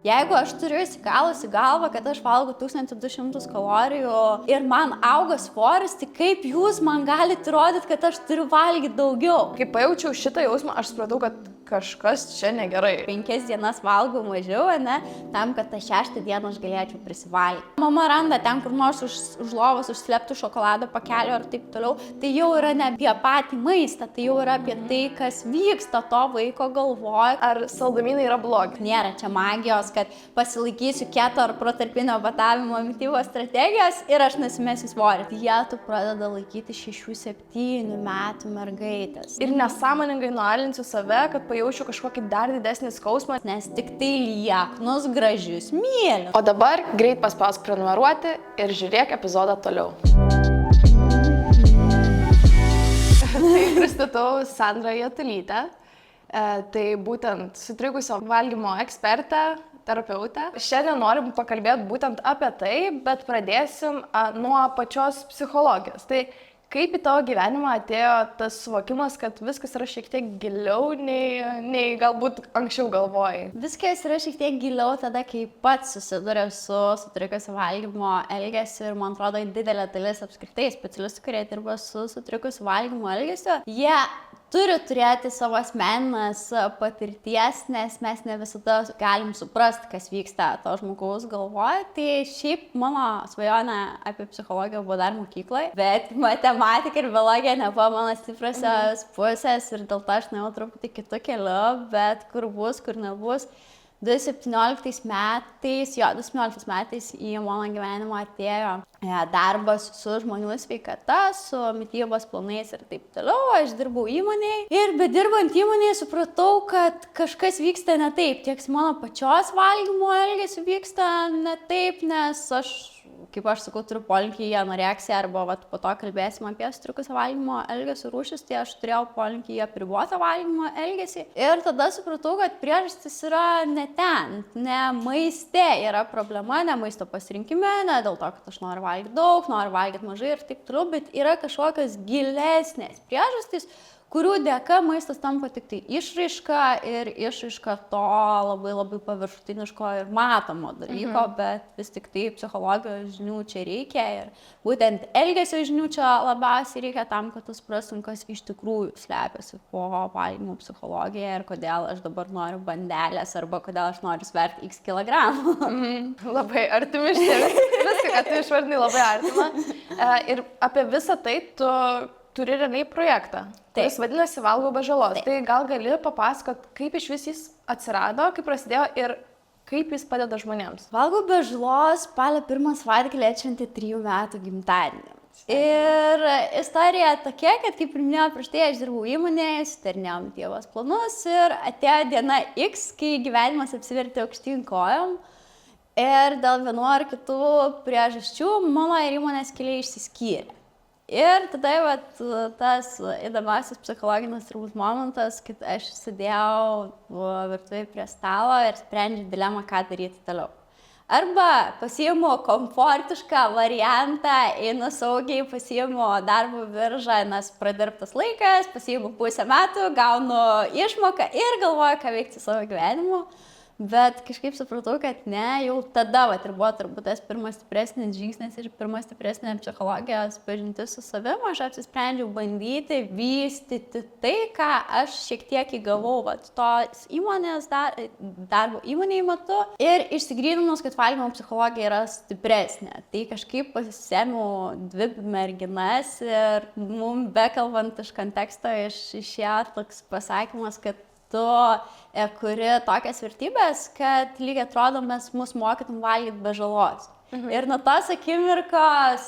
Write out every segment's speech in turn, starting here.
Jeigu aš turiu įsigalusi galvą, kad aš valgau 1200 kalorijų ir man auga svoris, tai kaip jūs man galite įrodyti, kad aš turiu valgyti daugiau? Kai pajaučiau šitą jausmą, aš supratau, kad kažkas čia negerai. 5 dienas valgau mažiau, ne, tam, kad tą 6 dieną aš galėčiau prisivalgyti. Mama randa ten kur nors už lovos užslėptų šokolado pakelio ir taip toliau. Tai jau yra ne apie patį maistą, tai jau yra apie tai, kas vyksta to vaiko galvoje. Ar saldumynai yra blogi? Nėra čia magijos, kad pasilaikysiu keto ar protarpinio badavimo mitybos strategijos ir aš nusimesiu svorį. Jie tu pradeda laikyti 6-7 metų mergaitės. Ir nesąmoningai nualinsiu save, kad pajaučiu kažkokį dar didesnį skausmą. Nes tik tai lieknus, gražius, myliu. O dabar greit paspausk prenumeruoti ir žiūrėk epizodą toliau. Tai pristatau Sandrą Jatulytę. Tai būtent sutrikusio valgymo ekspertę, terapeutę. Šiandien norim pakalbėti būtent apie tai, bet pradėsim nuo pačios psichologijos. Tai kaip į tavo gyvenimą atėjo tas suvokimas, kad viskas yra šiek tiek giliau nei galbūt anksčiau galvojai? Viskas yra šiek tiek giliau tada, kai pats susiduria su sutrikusio valgymo elgesiu ir man atrodo didelė dalis apskritai specialistų, kurie dirba su sutrikusiu valgymo elgesiu, jie turi turėti savo asmeninės patirties, nes mes ne visada galim suprasti, kas vyksta to žmogaus galvoje. Tai šiaip mano svajonė apie psichologiją buvo dar mokykloje, bet matematika ir biologija nebuvo mano stipriosios pusės ir dėl to aš nuėjau truputį kitų kelių, bet kur bus, kur nebus. 2017 metais į mano gyvenimą atėjo darbas su žmonių sveikata, su mitybos planais ir taip toliau. Aš dirbau įmonėje ir bedirbant įmonėje supratau, kad kažkas vyksta ne taip. Tiek mano pačios valgymo elgesiu vyksta ne taip, nes aš, kaip aš sakau, turiu polinkį į anoreksiją arba po to kalbėsim apie sutrikusio valgymo elgesio rūšis, tai aš turėjau polinkį į apribotą valgymo elgesį. Ir tada supratau, kad priežastis yra ne ten, ne maiste yra problema, ne maisto pasirinkime, ne dėl to, kad aš noriu valgyti daug, noriu valgyti mažai ir taip toliau, bet yra kažkokios gilesnės priežastys, kurių dėka maistas tampa tik tai išraiška ir išraiška to labai paviršutiniško ir matomo dalyko, bet vis tik tai psichologijos žinių čia reikia ir būtent elgesio žinių čia labiausiai reikia tam, kad tu suprastum, kas iš tikrųjų slepiasi po valgymo psichologija ir kodėl aš dabar noriu bandelės arba kodėl aš noriu sverti x kilogramų. Labai artimi šitie, viską, kad tu išvardinai, labai artima. Ir apie visą tai tu turi realiai projektą, kuris vadinasi Valgau be žalos. Tai gal gali papasakot, kaip iš vis jis atsirado, kaip prasidėjo ir kaip jis padeda žmonėms? Valgau be žalos spalio 1 savaitgalį atšventė 3 metų gimtadienį. Ir istorija tokia, kad kaip ir minėjau prieš tai, aš dirbau įmonėje, sudarinėjau mitybos planus ir atėjo diena X, kai gyvenimas apsivertė aukštyn kojom. Ir dėl vienų ar kitų priežasčių mano ir įmonės keliai išsiskyrė. Ir tada tas įdomiausias psichologinis turbūt momentas, kad aš sėdėjau virtuvėje prie stalo ir sprendžiu dilemą, ką daryti toliau. Arba pasiimu komfortišką variantą, einu saugiai, pasiimu darbo biržą, nes pradirbtas laikas, pasiimu pusę metų, gaunu išmoką ir galvoju, ką veikti savo gyvenimu. Bet kažkaip supratau, kad ne, jau tada ir buvo turbūt tas pirmas stipresnis žingsnis ir pirmas stipresnė psichologijos pažintis su savim. Aš apsisprendžiau bandyti, vystyti tai, ką aš šiek tiek įgavau tos įmonės darbo įmonėje metu ir išsigryninus, kad valgymo psichologija yra stipresnė. Tai kažkaip pasisėmiau 2 merginas ir mums bekalbant iš konteksto išėjo toks pasakymas, kad tu kuri tokias vertybės, kad lygiai atrodo mes mus mokytum valgyti be žalos. Ir nuo tos akimirkos,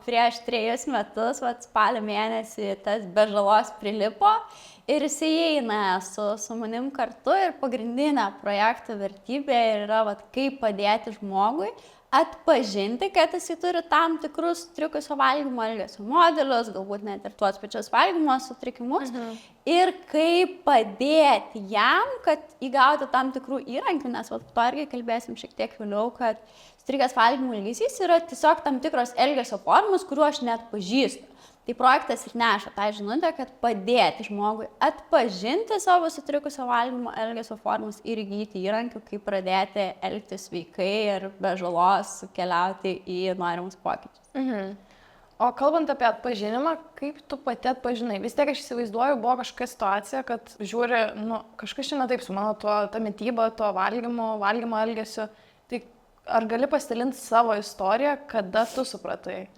prieš 3 metus, spalio mėnesį, tas be žalos prilipo ir jis įeina su manim kartu ir pagrindinė projekto vertybė yra, kaip padėti žmogui atpažinti, kad jisai turi tam tikrus sutrikusio valgymo elgesio modelius, galbūt net ir tuos pačius valgymo sutrikimus, ir kaip padėti jam, kad įgauti tam tikrų įrankių, nes to irgi kalbėsim šiek tiek vėliau, kad sutrikęs valgymo elgesys yra tiesiog tam tikros elgesio formos, kuriuo aš net pažįstu. Tai projektas ir neša tą žinutę, kad padėti žmogui atpažinti savo sutrikusio valgymo elgesio formas ir įgyti įrankių, kaip pradėti elgtis sveikai ir be žalos keliauti į norimus pokyčius. O kalbant apie atpažinimą, kaip tu pati atpažinai? Vis tiek aš įsivaizduoju, buvo kažkokia situacija, kad žiūri, kažkas čia ne taip su mano ta mityba, to valgymo elgesiu. Tai ar gali pasidalinti savo istoriją, kada tu supratai?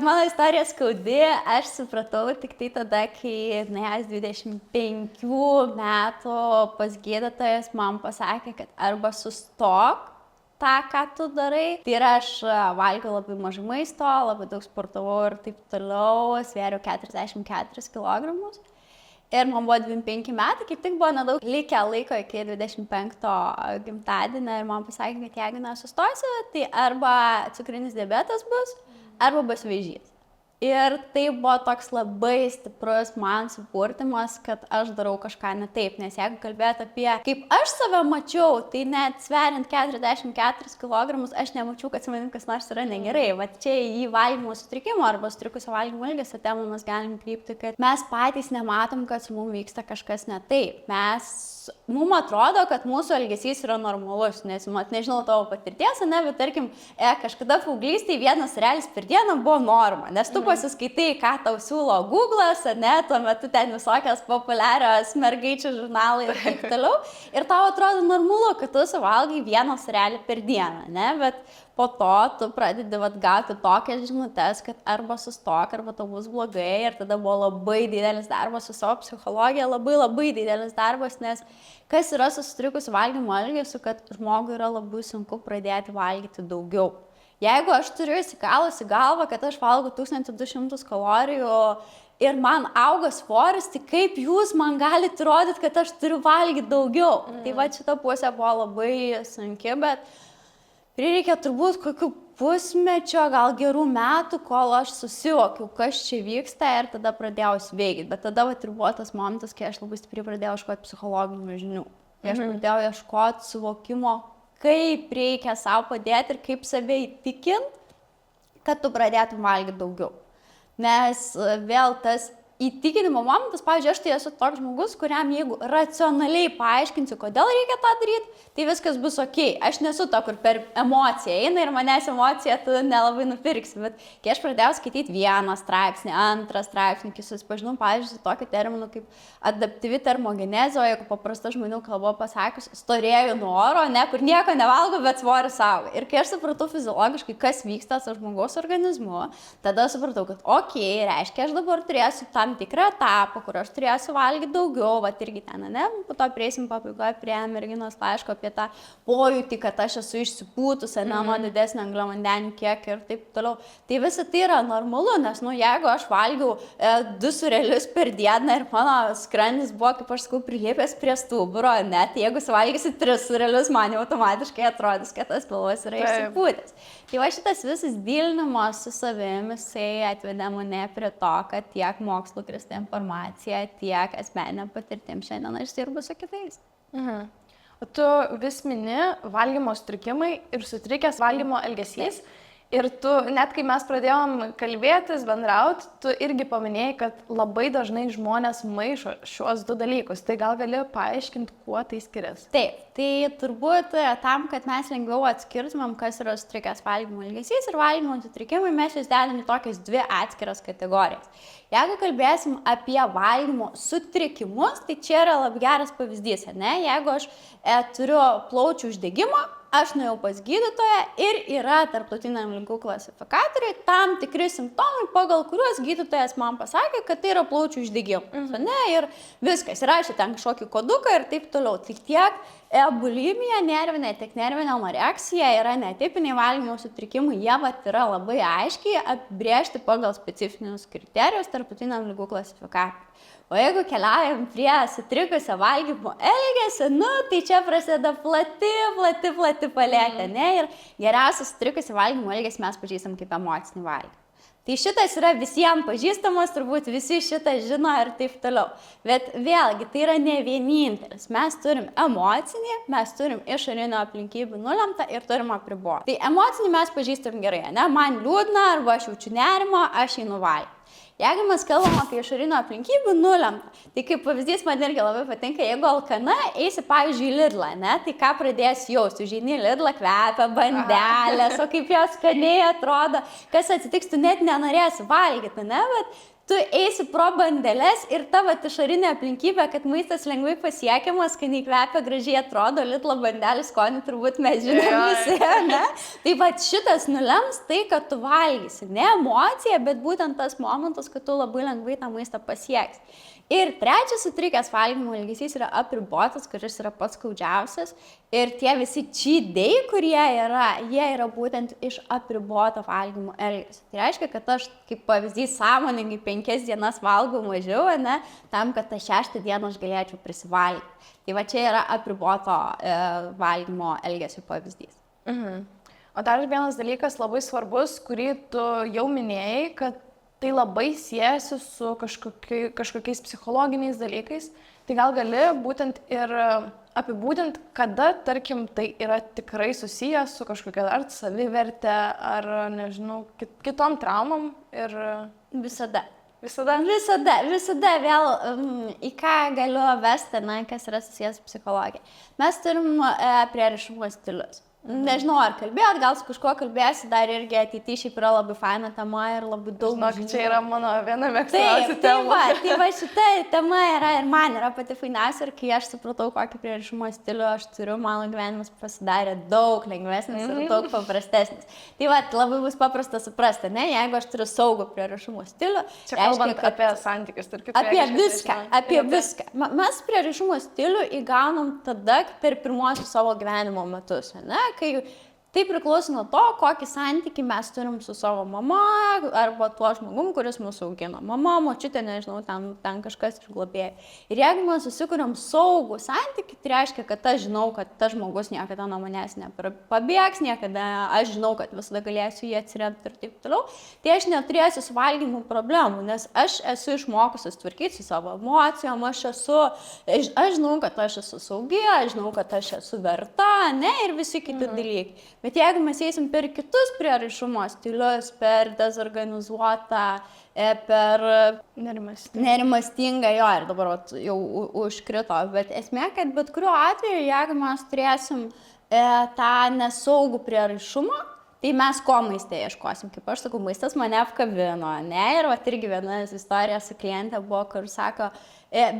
Mano istorija skaudi, aš supratau tik tai tada, kai nuėjęs 25 metų pas gydytojas man pasakė, kad arba sustok tą, ką tu darai. Tai yra, aš valgiau labai mažai maisto, labai daug sportavau ir taip toliau, svėriau 44 kg. Ir man buvo 25 metai, kaip tik buvo nedaug likę laiko iki 25 gimtadienio ir man pasakė, kad jeigu nesustosiu, tai arba cukrinis diabetas bus, arba bus vėžys. Ir tai buvo toks labai stiprus man supurtimas, kad aš darau kažką ne taip, nes jeigu kalbėt apie kaip aš save mačiau, tai net sveriant 44 kg, aš nemačiau, kad su manim kas nors yra negerai. Vat čia į valgymo sutrikimo arba sutrikusio valgymo elgesio temą mes galim krypti, kad mes patys nematom, kad su mum vyksta kažkas ne taip. Mums atrodo, kad mūsų elgesys yra normalus, nes, nežinau tavo patirties, bet tarkim, kažkada paauglystėje vienas realius per dieną buvo norma, nes tu pasiskaitai, ką tau siūlo Google'as, tuo metu ten visokios populiarios mergaičių žurnalai ir taip toliau, ir tau atrodo normalu, kad tu suvalgai vieną realių per dieną, bet po to tu pradedi gauti tokias žinutes, kad arba sustok, arba tau bus blogai, ir tada buvo labai didelis darbas su savo psichologija, labai didelis darbas, nes kas yra sutrikusiu valgymo elgesiu, kad žmogui yra labai sunku pradėti valgyti daugiau. Jeigu aš turiu įsikalus į galvą, kad aš valgau 1200 kalorijų ir man auga svoris, tai kaip jūs man galite rodyti, kad aš turiu valgyti daugiau? Tai šita pusė buvo labai sunki, bet prireikė turbūt kokių pusmečio, gal gerų metų, kol aš susivokiau, kas čia vyksta, ir tada pradėjau sveikti. Bet tada ir buvo tas momentas, kai aš labai stipriai pradėjau ieškoti psichologinių žinių. Kai aš pradėjau ieškoti suvokimo, kaip reikia savo padėti ir kaip save įtikinti, kad tu pradėtum valgyti daugiau. Nes vėl tas įtikinimo momentas, pavyzdžiui, aš tai esu toks žmogus, kuriam jeigu racionaliai paaiškinsiu, kodėl reikia tą daryti, tai viskas bus ok. Aš nesu to, kur per emociją eina ir manęs emocija tu nelabai nupirksi. Bet kai aš pradėjau skaityti vieną straipsnį, antrą straipsnį, kai susipažinau, pavyzdžiui, su tokiu terminu kaip adaptyvi termogenezė, o jeigu paprasta žmonių kalba pasakius, storėju nuo oro, kur nieko nevalgo, bet svoris auga. Ir kai aš supratau fiziologiškai, kas vyksta su žmogaus organizmu, tada supratau, kad ok, reiškia, aš dabar turėsiu tam tikrą etapą, kur aš turėsiu valgyti daugiau, irgi ten, po to prieisim pabaigoje prie merginos laiško apie tą pojūtį, kad aš esu išsipūtusi, nuo didesnio angliavandenių kiekio ir taip toliau. Tai visa tai yra normalu, nes, jeigu aš valgiau 2 sūrelius per dieną ir mano skrandis buvo, kaip aš sakau, prilipęs prie stuburo, net jeigu suvalgysiu 3 sūrelius, man jau automatiškai atrodys, kad tas pilvas yra išsipūtęs. Tai šitas visas dilinimas su savimi, jisai atvedė mane prie to, kad tiek mokslo krista informacija, tiek asmeninė patirtim šiandien aš dirbu su kitais. O tu vis mini valgymo sutrikimai ir sutrikęs valgymo elgesys. Ir tu, net kai mes pradėjom kalbėtis, bendrauti, tu irgi paminėjai, kad labai dažnai žmonės maišo šiuos 2 dalykus. Tai gal gali paaiškinti, kuo tai skiriasi? Taip, tai turbūt tam, kad mes lengviau atskirtumėm, kas yra sutrikęs valgymo elgesys ir valgymo sutrikimai, mes juos dedam į tokias 2 atskiras kategorijas. Jeigu kalbėsim apie valgymo sutrikimus, tai čia yra labai geras pavyzdys, Jeigu aš turiu plaučių uždegimą, aš nuėjau pas gydytoją ir yra tarptautiniam ligų klasifikatoriui tam tikri simptomai, pagal kuriuos gydytojas man pasakė, kad tai yra plaučių uždegimas. Ir viskas, įrašė ten kažkokį koduką ir taip toliau. Tai tiek bulimija nervinė, tiek nervinė anoreksija yra netipiniai valgymo sutrikimai, jie yra labai aiškiai apibrėžti pagal specifinius kriterijus tarptautiniam ligų klasifikatoriui. O jeigu keliaujam prie sutrikusio valgymo elgesio, tai čia prasideda plati paletė, Ir geriausias sutrikusio valgymo elgesį mes pažįstam kaip emocinį valgymą. Tai šitas yra visiems pažįstamas, turbūt visi šitą žino ir taip toliau. Bet vėlgi, tai yra ne vienintelis. Mes turim emocinį, mes turim išorinių aplinkybių nulemtą ir turim apribotą. Tai emocinį mes pažįstam gerai, Man liūdna arba aš jaučiu nerimą, aš einu valgyti. Jeigu mes kalbam apie išorinių aplinkybių nulemtą, tai kaip pavyzdys man irgi labai patinka, jeigu alkana eisi, pavyzdžiui, Lidlą, ne, tai ką pradėsi jausti, užeini Lidlą, kvepia bandelės, o kaip jos skaniai atrodo, kas atsitiks, tu net nenorėsi valgyti, ne, bet tu eisi pro bandelės ir tavo išorinė aplinkybė, kad maistas lengvai pasiekiamas, kai nekvepia, gražiai atrodo, Lidlo bandelį skonį turbūt mes žinom visi, ne? Tai va šitas nulems tai, kad tu valgysi. Ne emocija, bet būtent tas momentas, kad tu labai lengvai tą maistą pasieksi. Ir trečias sutrikęs valgymo elgesys yra apribotas, kuris yra pats skaudžiausias. Ir tie visi cheat day, kurie yra, jie yra būtent iš apriboto valgymo elgesio. Tai reiškia, kad aš kaip pavyzdys sąmoningai 5 dienas valgau mažiau, ne, tam, kad tą 6 dieną aš galėčiau prisivalgyti. Tai va čia yra apriboto valgymo elgesio pavyzdys. O dar vienas dalykas labai svarbus, kurį tu jau minėjai, kad tai labai siejasi su kažkokiais psichologiniais dalykais. Tai gal gali būtent ir apibūdinti, kada, tarkim, tai yra tikrai susijęs su kažkokia ar savivertė, ar, nežinau, kitom traumom ir... Visada. Visada? Visada vėl į ką galiu vesti, na, kas yra susijęs su psichologija. Mes turim prieraišumo stilius. Nežinau, ar kalbėjot, gal su kažkuo kalbėsi, dar irgi ateityje šiaip yra labai faina tema ir labai daug. Žinok, čia yra mano viena mėgstamiausių temų. Tai va šita tema yra ir man yra pati fainiausia ir kai aš supratau, kokį prieraišumo stilių aš turiu, mano gyvenimas pasidarė daug lengvesnis ir daug paprastesnis. Tai va, labai bus paprasta suprasti, ne, jeigu aš turiu saugų prieraišumo stilių. Čia kalbant apie santykius, tarkim. Apie viską. Mes prieraišumo stilių įgaunam tada per pirmuosius savo gyvenimo metus, ne? Kai tai priklauso nuo to, kokį santykį mes turim su savo mama arba tuo žmogum, kuris mūsų augino. Mama, močiutė, nežinau, ten kažkas išglobėjo. Ir jeigu mes susikuriam saugų santykį, tai reiškia, kad aš žinau, kad tas žmogus niekada nuo manęs nepabėgs, niekada aš žinau, kad visada galėsiu jį atsiremti ir taip toliau, tai aš neturėsiu su valgymu problemų, nes aš esu išmokusi tvarkyti su savo emocijom, aš žinau, kad aš esu saugi, aš žinau, kad aš esu verta, ne, ir visi kiti dalykai. Bet jeigu mes eisim per kitus prieraišumo stilius, per dezorganizuotą, per nerimastingą, jo, ir dabar jau užkrito, bet esmė, kad bet kuriuo atveju, jeigu mes turėsim tą nesaugų prieraišumą, tai mes ko maiste ieškosim. Kaip aš sakau, maistas mane apkabino, ne, ir va, irgi viena istorija su klientė buvo, kur sako,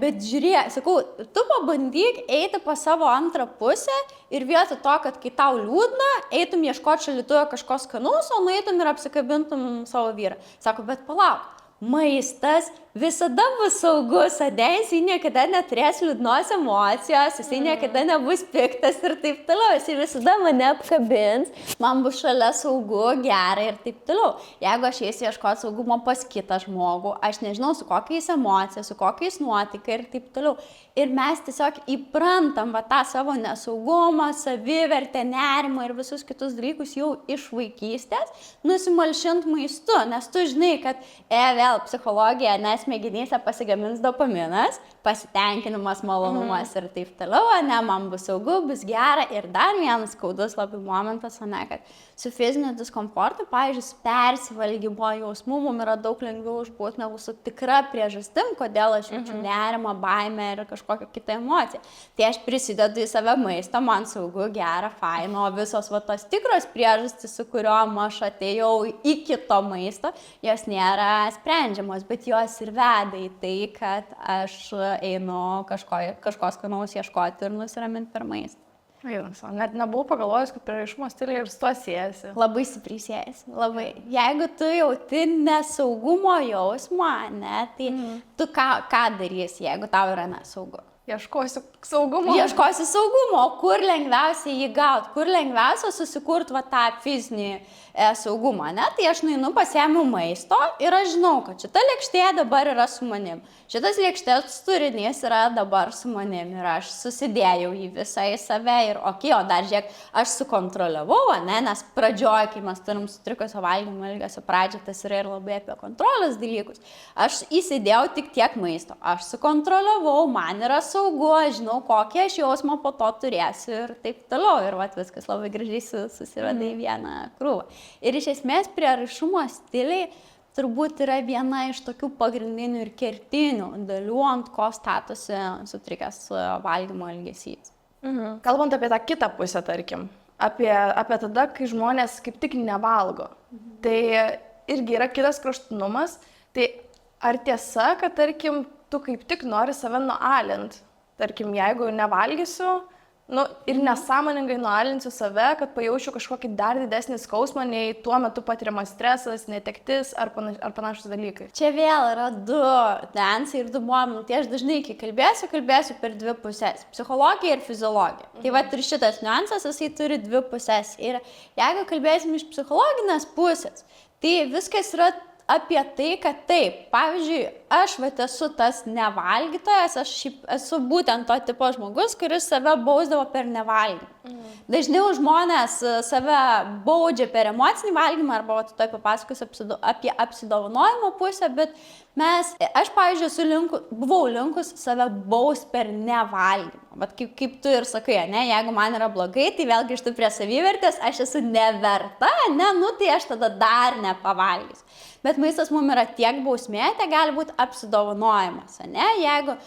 bet žiūrėk, sakau, tu pabandyk eiti pas savo antrą pusę ir vietoj to, kad kai tau liūdna, eitum ieškoti šaldytuve kažko skanaus, o nueitum ir apsikabintum savo vyrą. Sako, bet palauk, maistas visada bus saugus, jisai niekada neturės liūdnos emocijos, jisai niekada nebus piktas ir taip toliau, jisai visada mane apkabins, man bus šalia saugu, gerai ir taip toliau. Jeigu aš eisiu ieškoti saugumo pas kitą žmogų, aš nežinau, su kokiais emocijais, su kokiais nuotykiai ir taip toliau. Ir mes tiesiog įprantam va, tą savo nesaugumą, savivertę, nerimą ir visus kitus dalykus jau iš vaikystės nusimalšint maistu, nes tu žinai, kad vėl psichologija, nes smegenyse pasigamins dopaminas, pasitenkinimas, malonumas ir taip toliau, ne, man bus saugu, bus gera. Ir dar vienas skaudus labai momentas, ne, kad su fiziniu diskomfortu, pavyzdžiui, persivalgymo jausmu mums yra daug lengviau išbūti negu su tikra priežastim, kodėl aš jaučiu nerimą, baimę ir kažkokią kitą emociją. Tai aš prisidedu į save maistą, man saugu, gera, faino, o visos va tos tikros priežastys, su kuriuom aš atėjau iki to maisto, jos nėra sprendžiamos, bet jos ir veda į tai, kad aš einu kažko skanaus ieškoti ir nusiraminti per maistą. Net nebuvau pagalvojus, kad prieraišumo stiliai ir su tuo siejasi. Labai stipriai siejasi, labai. Jeigu tu jauti nesaugumo jausmą, ne, tai tu ką darysi, jeigu tau yra nesaugu? Ieškosiu saugumo. Ieškosiu saugumo, kur lengviausia jį gauti, kur lengviausia susikurti va tą fizinį saugumą, ne? Tai aš nueinu, pasiėmiau maisto ir aš žinau, kad šita lėkštė dabar yra su manim. Šitas lėkštės turinys yra dabar su manim ir aš susidėjau jį visą į save ir o dar žiūrėk, aš sukontroliavau, ne? Nes pradžioje, kai mes turim sutrikusio valgymo elgesio pradžią, tas yra ir labai apie kontrolės dalykus. Aš įsidėjau tik tiek maisto, aš sukontroliavau, man yra saugu, aš žinau, kokį aš jausmą po to turėsiu ir taip toliau. Ir vat, viskas labai gražiai susiveda į vieną krūvą. Ir iš esmės prieraišumo stiliai turbūt yra viena iš tokių pagrindinių ir kertinių dalių, ant ko statosi sutrikęs valgymo elgesys. Kalbant apie tą kitą pusę, tarkim, apie tada, kai žmonės kaip tik nevalgo, tai irgi yra kitas kraštutinumas, tai ar tiesa, kad, tarkim, tu kaip tik nori save nualint, tarkim, jeigu nevalgysiu, ir nesąmoningai nualinsiu save, kad pajaučiu kažkokį dar didesnį skausmą, nei tuo metu patiriamas stresas, netektis ar panašus dalykai. Čia vėl yra du niuansai ir du momentai. Aš dažnai, kai kalbėsiu per dvi pusės - psichologija ir fiziologija. Tai va ir šitas niuansas, jisai turi dvi pusės. Ir jeigu kalbėsim iš psichologinės pusės, tai viskas yra apie tai, kad taip, pavyzdžiui, aš esu tas nevalgytojas, aš esu būtent to tipo žmogus, kuris save bausdavo per nevalgymą. Dažniau žmonės save baudžia per emocinį valgymą, arba tu toj papasakosiu apie apsidovanojimo pusę, bet aš, pavyzdžiui, buvau linkus save baust per nevalgymą. Bet kaip tu ir sakai, jeigu man yra blogai, tai vėl grįžtu prie savivertės, aš esu neverta, tai aš tada dar nepavalgysiu. Bet maistas mums yra tiek bausmė, tai gali būti apsidovanojimas, Jeigu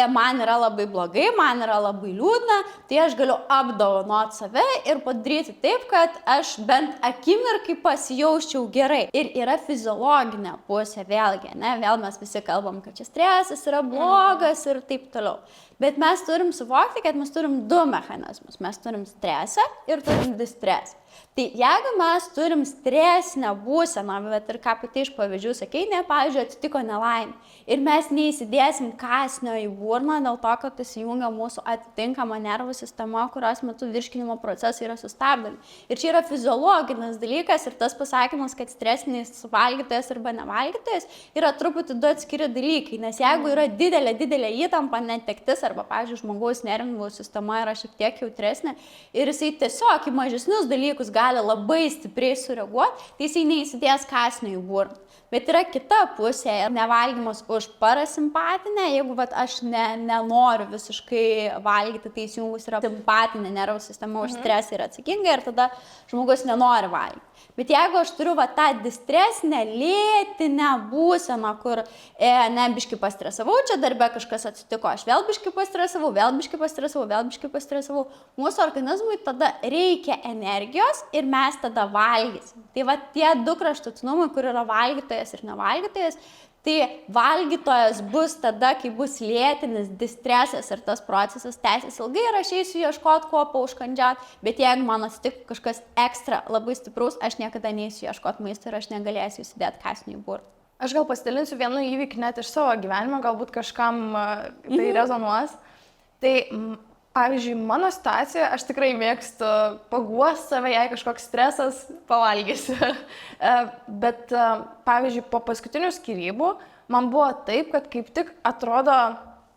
man yra labai blogai, man yra labai liūdna, tai aš galiu apdovanoti save ir padaryti taip, kad aš bent akimirkai pasijausčiau gerai. Ir yra fiziologinė pusė vėlgi, vėl mes visi kalbam, kad čia stresas yra blogas ir taip toliau. Bet mes turim suvokti, kad mes turim du mechanizmus. Mes turim stresą ir turim distresą. Tai jeigu mes turim stresinę būseną, bet ir ką pati iš pavyzdžių sakei, pavyzdžiui, atsitiko nelaimė, ir mes neįsidėsim kąsnio į burną dėl to, kad įsijungia mūsų atitinkama nervų sistema, kurios metu virškinimo procesai yra sustabdomi. Ir čia yra fiziologinis dalykas ir tas pasakymas, kad stresinis valgytojas arba nevalgytojas yra truputį du atskiri dalykai, nes jeigu yra didelė įtampa, netektis arba, pavyzdžiui, žmogaus nervų sistema yra šiek tiek jautresnė ir jisai tiesiog į mažesnius dalykus gali labai stipriai sureaguoti, tai jisai neįsidės kąsnio į burną. Bet yra kita pusė ir nevalgymas už parasimpatinę, jeigu aš nenoriu visiškai valgyti, tai įsijungus yra simpatinė nervų sistema už stresą yra atsakinga ir tada žmogus nenori valgyti. Bet jeigu aš turiu tą distresinę, lėtinę būseną, kur biškai pastresavau, čia darbe kažkas atsitiko, aš vėl biškai pastresavau, mūsų organizmui tada reikia energijos ir mes tada valgysim. Tai tie du kraštutinumai, kur yra valgytojas ir nevalgytojas, tai valgytojas bus tada, kai bus lėtinis distresas ir tas procesas tęsis ilgai ir aš eisiu ieškoti kuo paužkandžiauti, bet jeigu man atsitiktų kažkas ekstra labai stiprus, aš niekada neisiu ieškoti maisto ir aš negalėsiu įsidėti kąsnio į burną. Aš gal pasidalinsiu vienu įvykiu net iš savo gyvenimo, galbūt kažkam tai rezonuos. Tai pavyzdžiui, mano situacijoje aš tikrai mėgstu paguosti save, jei kažkoks stresas, pavalgysiu. Bet, pavyzdžiui, po paskutinių skyrybų man buvo taip, kad kaip tik atrodo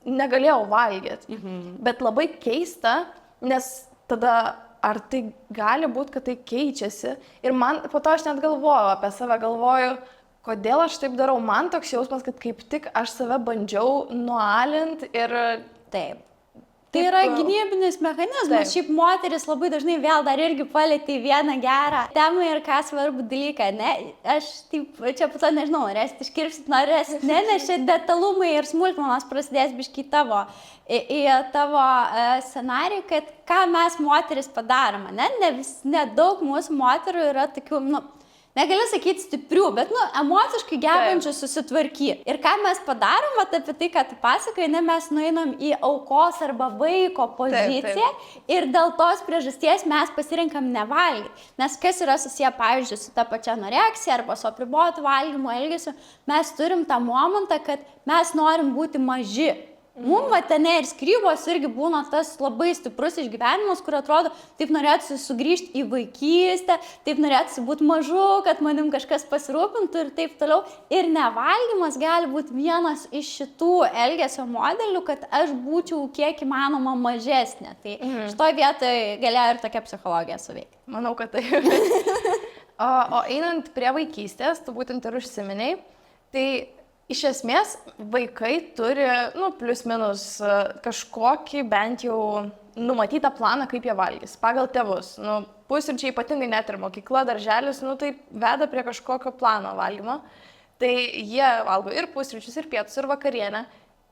negalėjau valgyti. Bet labai keista, nes tada ar tai gali būti, kad tai keičiasi. Ir man po to aš net galvoju apie save, kodėl aš taip darau. Man toks jausmas, kad kaip tik aš save bandžiau nualint ir taip. Tai yra gynybinis mechanizmas. Šiaip moteris labai dažnai vėl dar irgi palietė vieną gerą temą ir ką svarbų dalyką. Aš taip, čia po to nežinau, norėsit iškirpsit, norėsit, nes čia detalumai ir smulkmenos prasidės biškai į tavo scenarijų, kad ką mes moteris padarom. Nedaug mūsų moterų yra tokių, negaliu sakyti stiprių, bet emociškai gebančių susitvarkyti. Ir ką mes padarom, apie tai, ką tu pasakai, mes nueinam į aukos arba vaiko poziciją ir dėl tos priežasties mes pasirinkam nevalgyti. Nes kas yra susiję, pavyzdžiui, su ta pačia anoreksija arba su apribotu valgymo elgesiu, mes turim tą momentą, kad mes norim būti maži. Mums ten ir skyrybos irgi būna tas labai stiprus išgyvenimas, kur atrodo, taip norėtųsi sugrįžti į vaikystę, taip norėtųsi būti mažu, kad manim kažkas pasirūpintų ir taip toliau. Ir nevalgymas gali būti vienas iš šitų elgesio modelių, kad aš būčiau kiek įmanoma mažesnė. Tai šitoj vietoje galėjo ir tokia psichologija suveikti. Manau, kad tai. O einant prie vaikystės, tu būtent ir užsiminiai, tai iš esmės, vaikai turi, plius minus kažkokį bent jau numatytą planą, kaip jie valgys, pagal tėvus. Pusryčiai ypatingai net ir mokykla, darželis, tai veda prie kažkokio plano valgymo. Tai jie valgo ir pusryčius, ir pietus, ir vakarienę.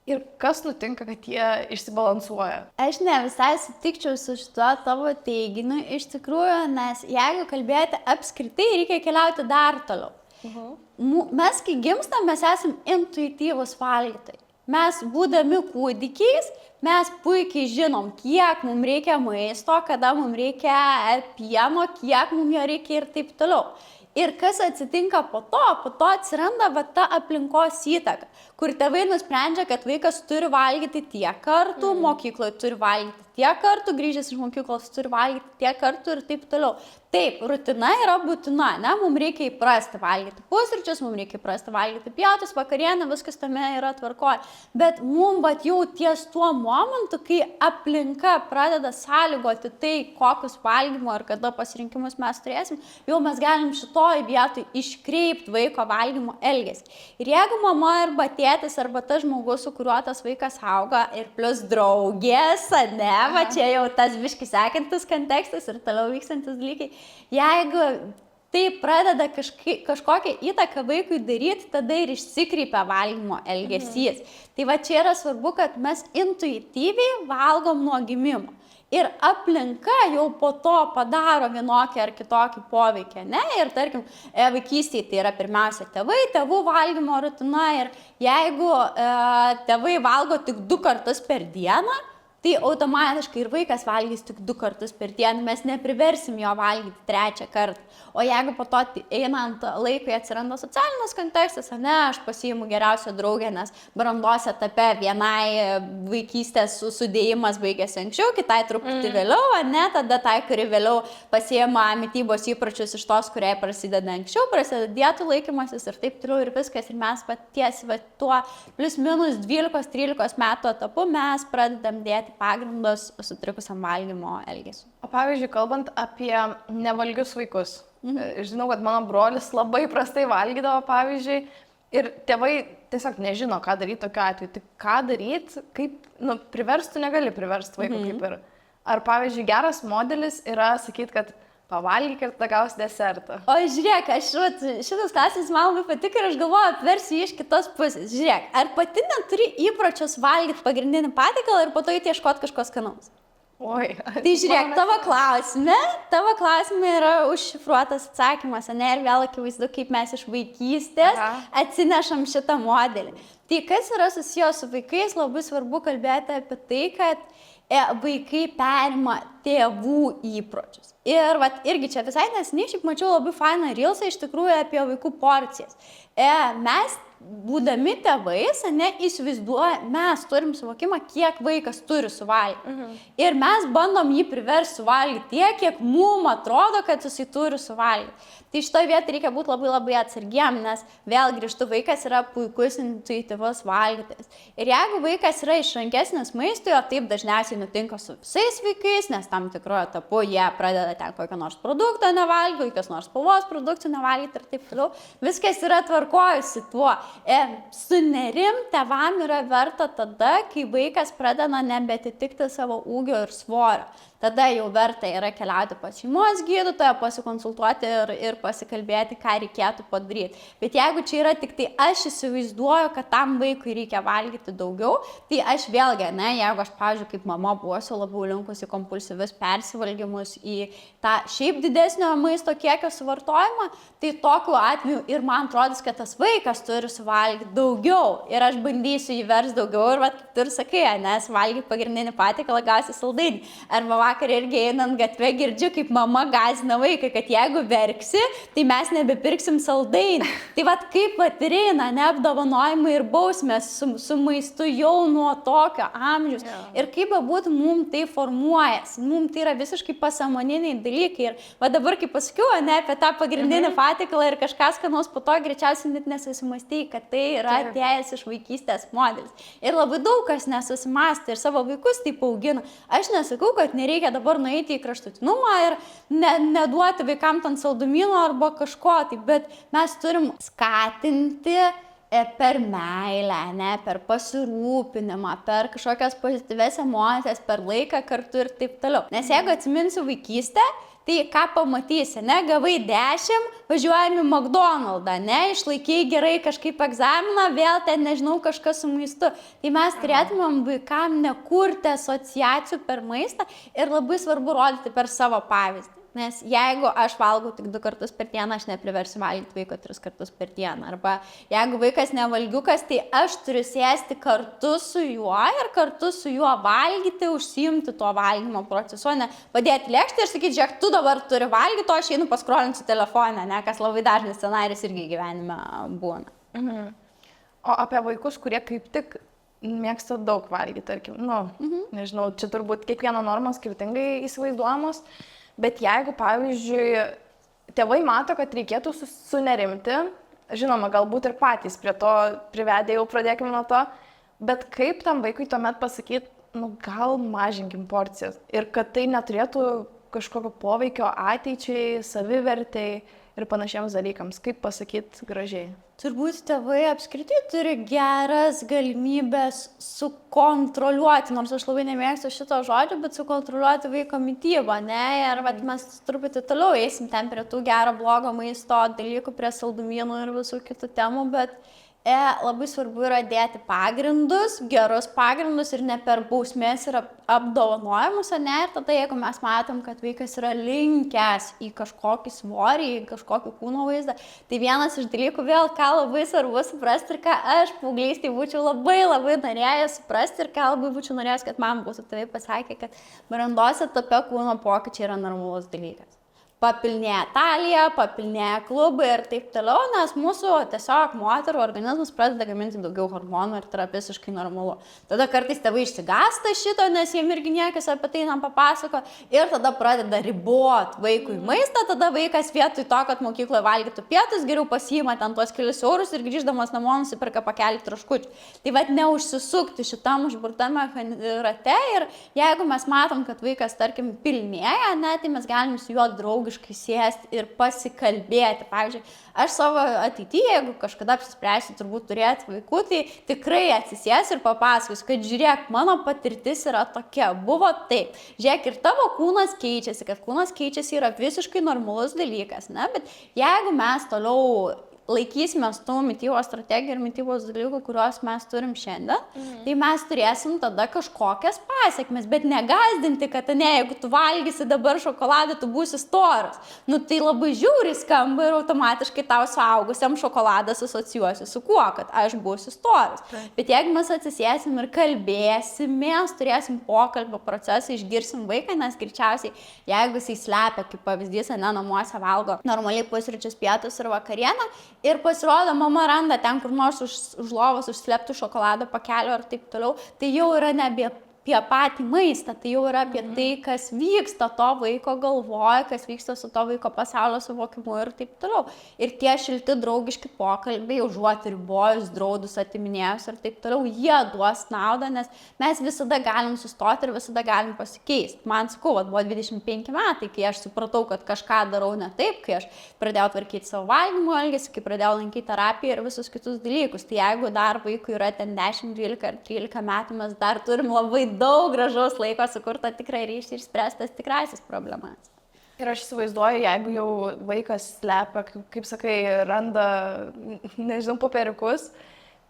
Ir kas nutinka, kad jie išsibalansuoja? Aš ne visai sutikčiau su šituo tavo teiginiu, iš tikrųjų, nes jeigu kalbėti apskritai, reikia keliauti dar toliau. Mes, kai gimstam, mes esam intuityvūs valgytojai. Mes, būdami kūdikiais, mes puikiai žinom, kiek mums reikia maisto, kada mums reikia pieno, kiek mums jo reikia ir taip toliau. Ir kas atsitinka po to atsiranda va ta aplinkos įtaka, kur tėvai nusprendžia, kad vaikas turi valgyti tiek kartų, mokykloje turi valgyti tiek kartų, grįžęs iš mokyklos turi valgyti tiek kartų ir taip toliau. Taip, rutina yra būtina, ne, mums reikia įprasti valgyti pusryčius, mums reikia įprasti valgyti pietus, vakarienę, viskas tame yra tvarkoje. Bet mums jau ties tuo momentu, kai aplinka pradeda sąlygoti tai, kokius valgymo ir kada pasirinkimus mes turėsim, jau mes galim šitoj vietoj iškreipti vaiko valgymo elgesį. Ir jeigu mama arba tėtis arba tas žmogus, su kuriuo tas vaikas auga ir plus draugės, ne, va čia jau tas biški sekantis kontekstas ir toliau vykstantis dalykai, jeigu tai pradeda kažkokią įtaką vaikui daryti, tada ir išsikreipia valgymo elgesys. Tai va čia yra svarbu, kad mes intuityviai valgom nuo gimimo. Ir aplinka jau po to padaro vienokį ar kitokį poveikį, ne? Ir tarkim, vaikystėje tai yra pirmiausia tėvų valgymo rutina ir jeigu tėvai valgo tik 2 kartus per dieną, tai automatiškai ir vaikas valgys tik 2 kartus per dieną, mes nepriversim jo valgyti 3 kartą. O jeigu po to einant laikui atsiranda socialinis kontekstas, ne, aš pasiimu geriausią draugę, nes brandos etape vienai vaikystės sudėjimas baigėsi anksčiau, kitai truputį vėliau, ne, tada tai, kuri vėliau pasiima mitybos įpročius iš tos, kuriai prasideda anksčiau, prasideda dietų laikymasis ir taip toliau ir viskas. Ir mes paties tuo plus minus 12-13 metų etapu mes pradedam dėti pagrindus sutrikusiam valgymo elgesiu. O pavyzdžiui, kalbant apie nevalgius vaikus, žinau, kad mano brolis labai prastai valgydavo, pavyzdžiui, ir tėvai tiesiog nežino, ką daryti tokiu atveju. Tai ką daryti, kaip, priverstų negali priversti vaikų kaip ir. Ar, pavyzdžiui, geras modelis yra sakyti, kad pavalgyk ir tada gausi desertą. O žiūrėk, šitas klausimas man labai patiko ir aš galvoju, apversiu iš kitos pusės. Žiūrėk, ar pati neturi įpročius valgyti pagrindinį patiekalą ir po to ieškoti kažko skanaus? Oi. Tai žiūrėk, tavo klausime yra užšifruotas atsakymas, ne, ir vėl akivaizdu, kaip mes iš vaikystės atsinešam šitą modelį. Tai kas yra susijęs su vaikais, labai svarbu kalbėti apie tai, kad vaikai perima tėvų įpročius. Ir irgi čia visai neseniai, šiaip mačiau labai fainą reelsą iš tikrųjų apie vaikų porcijas. Mes, būdami tėvais, įsivaizduoja, mes turim suvokimą, kiek vaikas turi suvalgyti. Ir mes bandom jį priversti suvalgyti tiek, kiek mums atrodo, kad jisai turi suvalgyti. Tai šitoje vietoje reikia būti labai labai atsargiam, nes vėl grįžtu, vaikas yra puikus intuityvus valgytojas. Ir jeigu vaikas yra išrankesnis maistui, o taip dažniausiai nutinka su visais vaikais, nes tam tikroje etapu jie pradeda ten kokią nors produktą nevalgyti, kokios nors spalvos produktų nevalgyti ir taip toliau, viskas yra tvarkojusi tuo. Sunerim tėvam yra verta tada, kai vaikas pradeda nebetitikti savo ūgio ir svorio. Tada jau verta yra keliauti pas šeimos gydytoją, pasikonsultuoti ir pasikalbėti, ką reikėtų padaryti. Bet jeigu čia yra tik tai aš įsivaizduoju, kad tam vaikui reikia valgyti daugiau, tai aš vėlgi, jeigu aš, pavyzdžiui, kaip mama būsiu labiau linkusi kompulsyvius persivalgymus į tą šiaip didesnio maisto kiekio suvartojimą, tai tokiu atveju ir man atrodys, kad tas vaikas turi suvalgyti daugiau ir aš bandysiu jį versti daugiau ir kaip tu ir sakai, nes valgyti pagrindinį patiekalą gausi saldainį. Arba vakar irgi einant gatve girdžiu, kaip mama gąsdina vaiką, kad jeigu verksi, tai mes nebepirksim saldainį. Tai kaip ir eina neapdovanojimai ir bausmės su maistu jau nuo tokio amžiaus. Ir kaip bebūtų, mums tai formuojasi, mums tai yra visiškai pasąmoniniai dalykai. Ir dabar, kaip pasakiau, apie tą pagrindinį patiekalą ir kažkas skanaus, po to greičiausiai net nesusimastei, kad tai yra atėjęs iš vaikystės modelis. Ir labai daug kas nesusimastė ir savo vaikus taip augina. Aš nesakau, kad nereikia dabar nueiti į kraštutinumą ir neduoti vaikams ant saldumynų arba kažko, bet mes turim skatinti per meilę, per pasirūpinimą, per kažkokias pozityves emocijas, per laiką kartu ir taip toliau. Nes jeigu atsiminsiu vaikystę, Tai ką pamatysi, ne, gavai 10, važiuojam į McDonald'ą, ne, išlaikiai gerai kažkaip egzaminą, vėl ten, nežinau, kažkas su maistu. Tai mes turėtumėm vaikam nekurti asociacijų per maistą ir labai svarbu rodyti per savo pavyzdį. Nes jeigu aš valgau tik 2 kartus per dieną, aš nepriversiu valgyti vaiko 3 kartus per dieną. Arba jeigu vaikas nevalgiukas, tai aš turiu sėsti kartu su juo ir kartu su juo valgyti, užsiimti tuo valgymo procesu, ne padėti lėkštę ir sakyti, žiūrėk, tu dabar turi valgyti, o aš einu paskrolinti telefoną, ne, kas labai dažnas scenarijus irgi gyvenime būna. O apie vaikus, kurie kaip tik mėgsta daug valgyti, tarkim, nežinau, čia turbūt kiekvieno normos skirtingai įsivaizduojamos. Bet jeigu, pavyzdžiui, tėvai mato, kad reikėtų sunerimti, žinoma, galbūt ir patys prie to privedė, jau pradėkime nuo to, bet kaip tam vaikui tuomet pasakyti, gal mažinkim porcijas ir kad tai neturėtų kažkokio poveikio ateičiai, savivertei ir panašiems dalykams, kaip pasakyti gražiai? Turbūt tėvai apskritai turi geras galimybės sukontroliuoti, nors aš labai nemėgstu šito žodžio, bet sukontroliuoti vaiko mitybą, ne? Ir mes truputį toliau eisim ten prie tų gero, blogo maisto dalykų, prie saldumynų ir visų kitų temų, bet labai svarbu yra dėti pagrindus, gerus pagrindus ir ne per bausmės ir apdovanojimus, ne? Ir tada, jeigu mes matom, kad vaikas yra linkęs į kažkokį svorį, į kažkokį kūno vaizdą, tai vienas iš dalykų vėl, ką labai svarbu suprasti ir ką aš paauglystėje būčiau labai norėjęs suprasti ir ką labai būčiau norėjęs, kad man būtų tėvai pasakė, kad brandos etape kūno pokyčiai yra normalus dalykas. Papilnėja talija, papilnėja klubai ir taip toliau, nes mūsų tiesiog moterų organizmas pradeda gaminti daugiau hormonų ir tai yra visiškai normalu. Tada kartais tėvai išsigąsta šito, nes jiem irgi niekas apie tai nepapasako ir tada pradeda riboti vaikui maistą, tada vaikas vietoj to, kad mokykloje valgytų pietus, geriau pasiima ten tuos kelius eurus ir grįždamas namo nusipirka pakelį traškučių. Tai vat neužsisukti šitam užburtame rate ir jeigu mes matom, kad vaikas, tarkim, pilnėja, ne, tai mes galim su juo draugiškai sėsti ir pasikalbėti. Pavyzdžiui, aš savo ateityje, jeigu kažkada apsispręsiu turbūt turėti vaikų, tai tikrai atsisėsiu ir papasakosiu, kad žiūrėk, mano patirtis yra tokia, buvo taip. Žiūrėk, ir tavo kūnas keičiasi, kad kūnas keičiasi yra visiškai normalus dalykas, ne? Bet jeigu mes toliau laikysimės tų mitybos strategijų ir mitybos dalykų, kuriuos mes turim šiandien, tai mes turėsim tada kažkokias pasiekmes, bet negazdinti, kad jeigu tu valgysi dabar šokoladą, tu būsi storas. Tai labai žiauriai skamba ir automatiškai tau suaugusiam šokoladas asocijuosi su kuo, kad aš būsiu storas. Bet jeigu mes atsisėsim ir kalbėsimės, turėsim pokalbio procesą, išgirsim vaiką, nes greičiausiai, jeigu jisai slepia, kaip pavyzdys, namuose valgo normaliai pusryčius, pietus ir vakarienę, ir pasirodo, mama randa ten kur nors už lovos užslėptų šokolado pakelio ir taip toliau, tai jau yra nebe apie patį maistą, tai jau yra apie tai, kas vyksta to vaiko galvoje, kas vyksta su to vaiko pasaulio suvokimu ir taip toliau. Ir tie šilti draugiški pokalbiai, užuot ribojus, draudus, atiminėjus ir taip toliau, jie duos naudą, nes mes visada galim sustoti ir visada galim pasikeisti. Man sakau, buvo 25 metai, kai aš supratau, kad kažką darau ne taip, kai aš pradėjau tvarkyti savo valgymo elgesį, kai pradėjau lankyti terapiją ir visus kitus dalykus. Tai jeigu dar vaikui yra ten 10, 12 ar 13 metų, mes dar turim labai daug gražaus laiko sukurta tikrą ryšį ir spręstas tikrasis problemas. Ir aš įsivaizduoju, jeigu jau vaikas slepia, kaip sakai, randa, nežinau, popieriukus,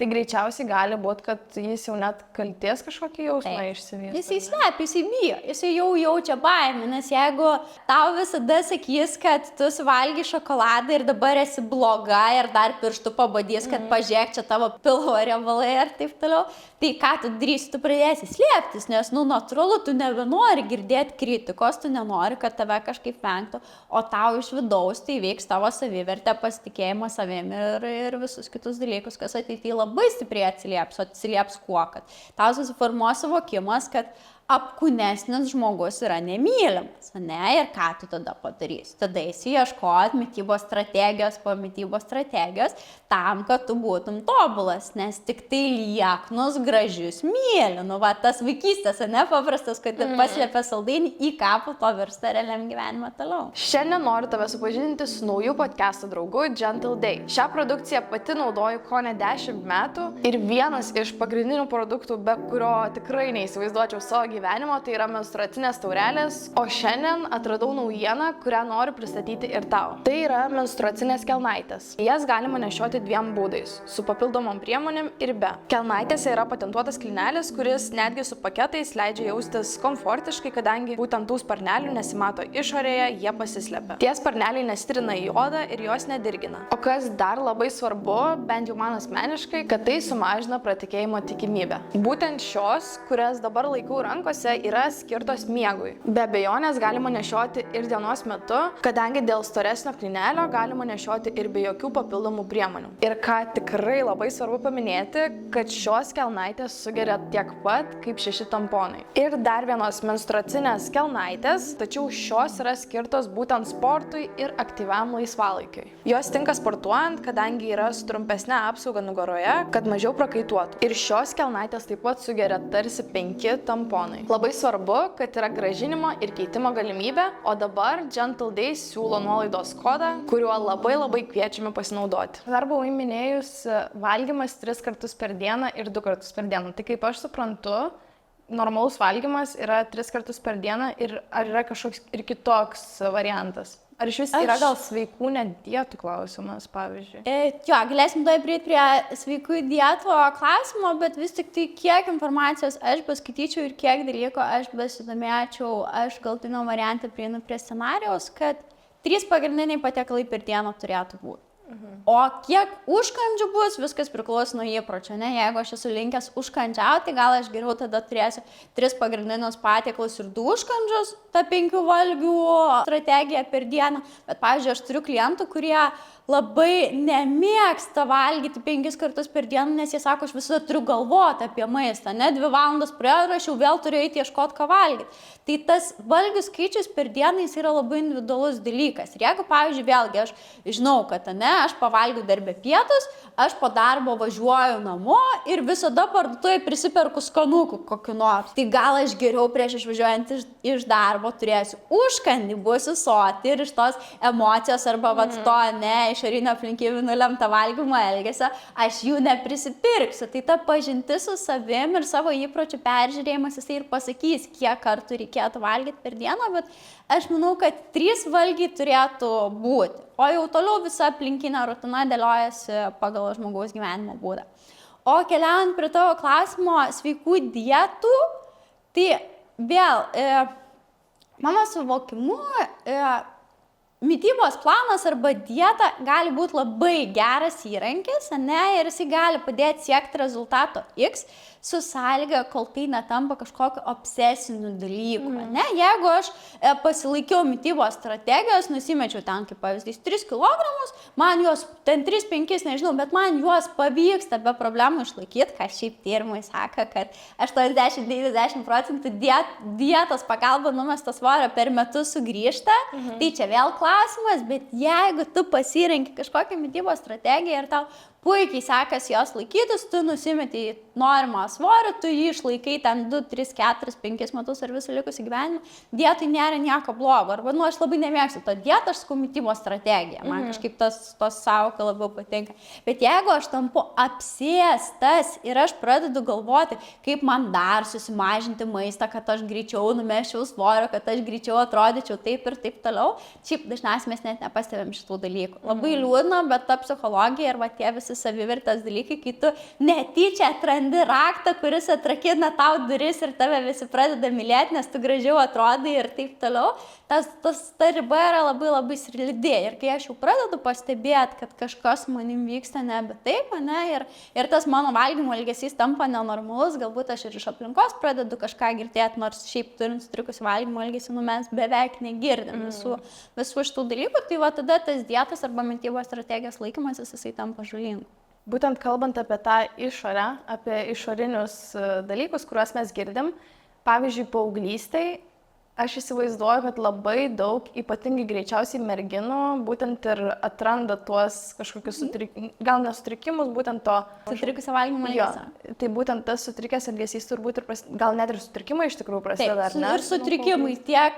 tai greičiausiai gali būti, kad jis jau net kaltės kažkokį jausmą išsivystė. Jisai slepia, jisai bijo, jisai jau jaučia baimę, nes jeigu tau visada sakys, kad tu suvalgy šokoladą ir dabar esi bloga ir dar pirštų pabadys, kad pažiūrėk, čia tavo pilvo riebalai ir taip toliau, tai ką tu darysi, tu pradėsi slėptis, nes, natūralu, tu nebenori girdėti kritikos, tu nenori, kad tave kažkaip vengtų, o tau iš vidaus tai veiks tavo savivertę, pasitikėjimą savimi ir visus kitus dalykus, kas ateityje labai stipriai atsilieps kuo, kad tau susiformuos suvokimas, kad apkūnesnis žmogus yra nemylimas, ne? Ir ką tu tada padarysi? Tada įsiieškot mitybos strategijos, po mitybos strategijos, tam, kad tu būtum tobulas, nes tik tai lieknus, gražius myli. Tas vaikystės, ne paprastas, kad paslėpia saldainį į ką po to virsta realiam gyvenimą toliau. Šiandien noriu tave supažindinti su nauju podcast'o draugu Gentle Day. Šią produkciją pati naudoju kone 10 metų ir vienas iš pagrindinių produktų, be kurio tikrai neįsivaizduočiau savo gyvenimą, gyvenimo, tai yra menstruacinės taurelės, o šiandien atradau naujieną, kurią noriu pristatyti ir tau. Tai yra menstruacinės kelnaitės. Jas galima nešioti dviem būdais - su papildomom priemonėm ir be. Kelnaitėse yra patentuotas klinelis, kuris netgi su paketais leidžia jaustis komfortiškai, kadangi būtent tų sparnelių nesimato išorėje, jie pasislepia. Tie sparneliai nestrina į odą ir jos nedirgina. O kas dar labai svarbu, bent jau man asmeniškai, kad tai sumažina pratekėjimo tikimybę. Būtent šios, kurias dabar laikau rankose, yra skirtos miegui. Be abejonės galima nešioti ir dienos metu, kadangi dėl storesnio klinelio galima nešioti ir be jokių papildomų priemonių. Ir ką tikrai labai svarbu paminėti, kad šios kelnaitės sugeria tiek pat kaip 6 tamponai. Ir dar vienos menstruacinės kelnaitės, tačiau šios yra skirtos būtent sportui ir aktyviam laisvalaikiui. Jos tinka sportuojant, kadangi yra su trumpesne apsauga nugaroje, kad mažiau prakaituotų. Ir šios kelnaitės taip pat sugeria tarsi 5 tamponai. Labai svarbu, kad yra grąžinimo ir keitimo galimybė, o dabar Gentle Days siūlo nuolaidos kodą, kuriuo labai kviečiame pasinaudoti. Dar buvau minėjus valgymas 3 kartus per dieną ir 2 kartus per dieną. Tai kaip aš suprantu, normalus valgymas yra 3 kartus per dieną ir ar yra kažkoks ir kitoks variantas? Ar iš vis yra gal sveikų net dietų klausimas, pavyzdžiui? Jo, galėsim tuoj prieiti prie sveikų dietų klausimo, bet vis tik tai kiek informacijos aš paskaityčiau ir kiek dalyko aš besidomėčiau, aš galtinio variantą prieinu prie scenarijaus, kad 3 pagrindiniai patiekalai per dieną turėtų būti. O kiek užkandžių bus, viskas priklauso nuo įpročio, ne? Jeigu aš esu linkęs užkandžiauti, gal aš geriau tada turėsiu 3 pagrindinius patiekalus ir 2 užkandžius, ta 5 valgių strategija per dieną. Bet, pavyzdžiui, aš turiu klientų, kurie labai nemėgsta valgyti 5 kartus per dieną, nes jie sako, aš visada turiu galvoti apie maistą, ne? 2 valandas praėjo ir aš jau vėl turiu eiti ieškoti, ką valgyti. Tai tas valgių skaičius per dieną jis yra labai individualus dalykas. Ir jeigu, pavyzdžiui, vėlgi aš žinau, kad aš pavalgiu darbę pietus, aš po darbo važiuoju namo ir visada parduotuvėje prisiperku skanukų kokiu nors. Tai gal aš geriau prieš išvažiuojant iš darbo turėsiu užkandį, būsiu soti ir iš tos emocijos arba to išorinio aplinkybių nulemtą valgymo elgesio, aš jų neprisipirksiu. Tai ta pažintis su savim ir savo įpročių peržiūrėjimas, jisai ir pasakys, kiek kartų reikėtų valgyti per dieną, bet aš manau, kad 3 valgiai turėtų būti. O jau toliau visa aplinkinė rutina dėliojasi pagal žmogaus gyvenimo būdą. O keliaujant prie tavo klausimo sveikų dietų, tai vėl, mano suvokimu, mitybos planas arba dieta gali būti labai geras įrankis, ir jisai gali padėti siekti rezultato X su sąlyga, kol tai netampa kažkokiu obsesiniu dalyku. Jeigu aš pasilaikiau mitybos strategijos, nusimečiau ten kaip pavyzdys 3 kg, man juos ten 3-5, nežinau, bet man juos pavyksta be problemų išlaikyti, ką šiaip tyrimai sako, kad 80-90% dietos pagalba numesto svorio per metus sugrįžta. Tai čia vėl klausimas, bet jeigu tu pasirenki kažkokią mitybos strategiją ir tau puikiai sekasi jos laikytis, tu nusimeti į norimą svorį, tu jį išlaikai ten 2, 3, 4, 5 metus ar visą likusį gyvenimą, dietai nėra nieko blogo. Arba, aš labai nemėgstu to dietą, aš sakau mitybos strategija, man kažkaip tos sąvoka labiau patinka. Bet jeigu aš tampu apsėstas ir aš pradedu galvoti, kaip man dar susimažinti maistą, kad aš greičiau numesčiau svorio, kad aš greičiau atrodyčiau taip ir taip toliau, šiaip dažniausiai mes net nepastebėm šitų dalykų. Labai liūdna, bet ta psichologija arba tie visi savivertės dalykai, kai tu netyčia atrandi raktą, kuris atrakina tau duris ir tave visi pradeda mylėti, nes tu gražiau atrodai ir taip toliau, ta riba yra labai slidi. Ir kai aš jau pradedu pastebėti, kad kažkas manim vyksta nebe taip, ir tas mano valgymo elgesys tampa nenormalus, galbūt aš ir iš aplinkos pradedu kažką girdėti, nors šiaip turint sutrikusį valgymo elgesį, mes beveik negirdim visų šitų dalykų, tai va tada tas dietos arba mitybos strategijos laikymasis, jisai tampa žalingu. Būtent kalbant apie tą išorę, apie išorinius dalykus, kuriuos mes girdim, pavyzdžiui, paauglystėj, Aš įsivaizduoju, kad labai daug, ypatingai greičiausiai merginų, būtent ir atranda tuos kažkokius gal nesutrikimus, būtent to... Sutrikusio valgymo elgesio. Tai būtent tas sutrikęs elgesys turbūt ir gal net ir sutrikimai iš tikrųjų prasideda, ar ne? Ir sutrikimai, tiek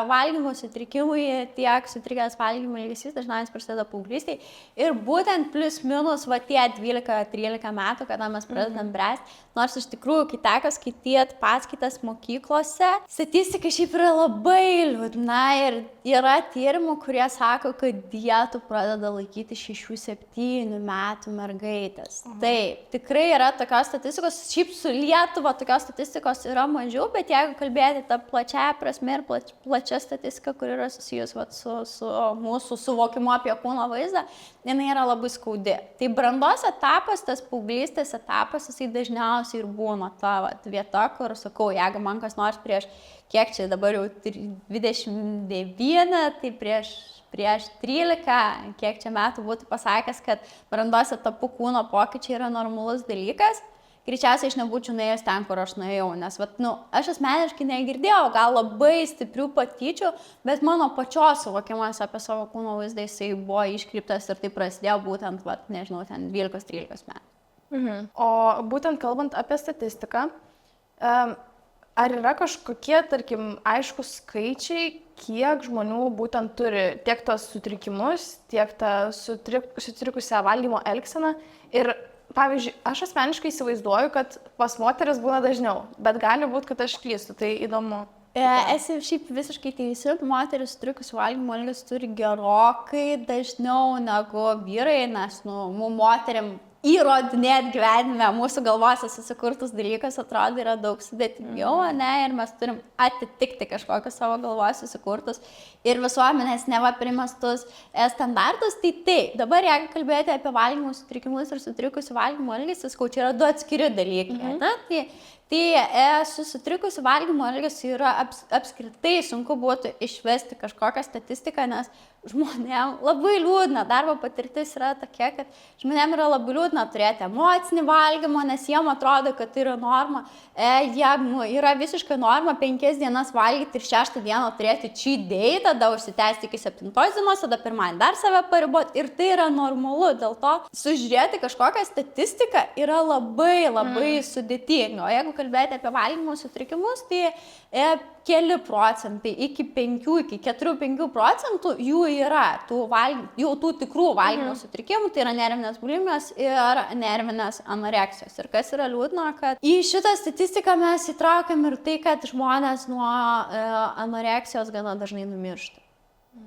valgymo sutrikimai, tiek sutrikęs valgymo elgesys dažniausiai prasideda paauglystėje. Ir būtent plius minus va tie 12-13 metų, kada mes pradedam bręsti, nors iš tikrųjų, kai teko skaityti paskaitas mokyklose, statistika šiaip yra labai liūdna ir yra tyrimų, kurie sako, kad dietų pradeda laikyti 6-7 metų mergaitės. Taip, tikrai yra tokios statistikos, šiaip su Lietuva tokios statistikos yra mažiau, bet jeigu kalbėti tą plačiąją prasme ir plačia statistika, kur yra susijus su mūsų suvokimu apie kūno vaizdą, jinai yra labai skaudi. Tai brandos etapas, tas paauglystės etapas, jisai dažniausiai ir būna ta vieta, kur sakau, jeigu man kas nors prieš, kiek čia dabar jau 29, tai prieš 13, kiek čia metų būtų pasakęs, kad brandos etapų kūno pokyčiai yra normalus dalykas, greičiausiai aš nebūčiau nuėjęs ten, kur aš nuėjau, nes aš asmeniškai negirdėjau gal labai stiprių patyčių, bet mano pačios suvokimas apie savo kūno vaizdą jisai buvo iškreiptas ir tai prasidėjo būtent, nežinau, ten 12-13 metų. O būtent kalbant apie statistiką, ar yra kažkokie, tarkim, aiškus skaičiai, kiek žmonių būtent turi tiek tos sutrikimus, tiek tą sutrikusią valgymo elgseną? Ir, pavyzdžiui, aš asmeniškai įsivaizduoju, kad pas moteris būna dažniau, bet gali būti, kad aš klystu, tai įdomu. Esi šiaip visiškai teisi, moteris sutrikusių valgymo elgesį turi gerokai dažniau negu vyrai, nes moterim įrodinėti gyvenime mūsų galvose susikurtus dalykus atrodo yra daug sudėtingiau, ne, ir mes turim atitikti kažkokius savo galvose susikurtus ir visuomenės neva primestus standartus, tai dabar jeigu kalbėti apie valgymo sutrikimus ir sutrikusių valgymo elgesį, čia yra du atskiri dalykai, ne, tai su sutrikusiu valgymo elgesiu yra apskritai sunku būtų išvesti kažkokią statistiką, nes žmonėm labai liūdna, darbo patirtis yra tokia, kad žmonėm yra labai liūdna turėti emocinį valgymą, nes jiem atrodo, kad tai yra norma. Jiem yra visiškai norma 5 dienas valgyti ir 6 dieną turėti cheat day, tada užsitęsti iki 7 dienos, tada pirmąjį dar save pariboti ir tai yra normalu. Dėl to sužiūrėti kažkokią statistiką yra labai sudėtinga. O jeigu kalbėti apie valgymo sutrikimus, tai keli procentai, iki 4-5 procentų jų yra tų tikrų valgymo sutrikimų, tai yra nervinės bulimijos ir nervinės anoreksijos. Ir kas yra liūdna, kad į šitą statistiką mes įtraukiam ir tai, kad žmonės nuo anoreksijos gana dažnai numiršta.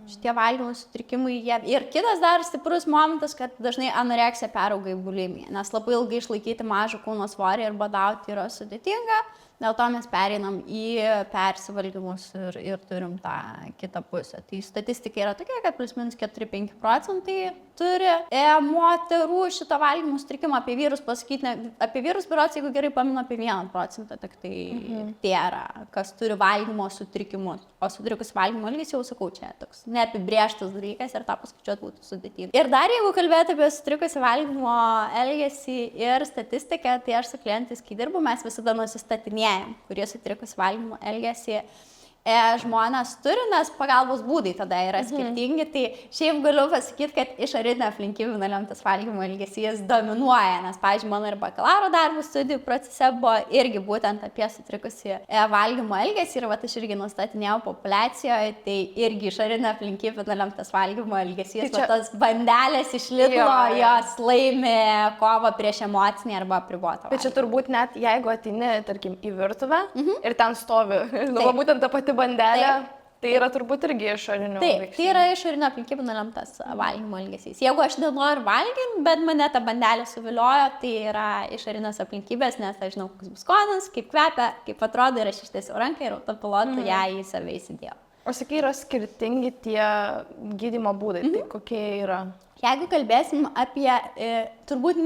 Šitie valgymo sutrikimai, ir kitas dar stiprus momentas, kad dažnai anoreksija perauga į bulimiją, nes labai ilgai išlaikyti mažą kūno svorį ir badauti yra sudėtinga, dėl to mes pereinam į persivalgymus ir turim tą kitą pusę. Tai statistika yra tokia, kad plus minus 4-5 procentai turi moterų šitą valgymo sutrikimą, apie vyrus pasakyti, apie vyrus berods, jeigu gerai paminu, apie 1 procentą, tik tai tai yra, kas turi valgymo sutrikimus. O sutrikus valgymo elgesį jau sakau, čia toks neapibrėžtas dalykas ir tą paskaičiuoti būtų sudėtinga. Ir dar jeigu kalbėti apie sutrikusį valgymo elgesį ir statistiką, tai aš su klientais, kai dirbu, mes visada nusistatinėjam, kurie sutrikus valgymo elgesį žmonės turi, nes pagalbos būdai tada yra skirtingi. Tai šiaip galiu pasakyti, kad išorinė aplinkybių nulemtas valgymo elgesys dominuoja, nes, pavyzdžiui, mano ir bakalauro darbų studijų procese buvo irgi būtent apie sutrikusį valgymo elgesį ir aš irgi nustatinėjau populiacijoje, tai irgi išorinė aplinkybių nulemtas valgymo elgesys, tai tas bandelės iš Lidlo, jos laimi kovą prieš emocinį arba apribotą valgymą. Bet čia turbūt net jeigu ateini, tarkim, į virtuvę ir ten stovi, būtent ta pati bandelė, tai yra turbūt irgi išorinių veiksnių. Taip, tai yra išorinio aplinkybių nulemtas valgymo elgesys. Jeigu aš nenoriu valgyti, bet mane ta bandelė suviliojo, tai yra išorinės aplinkybės, nes aš žinau, koks bus skonis, kaip kvepia, kaip atrodo ir aš ištiesiau ranką ir autopilotu ją į save įsidėjau. O sakai, yra skirtingi tie gydymo būdai, tai kokie yra? Jeigu kalbėsim apie, turbūt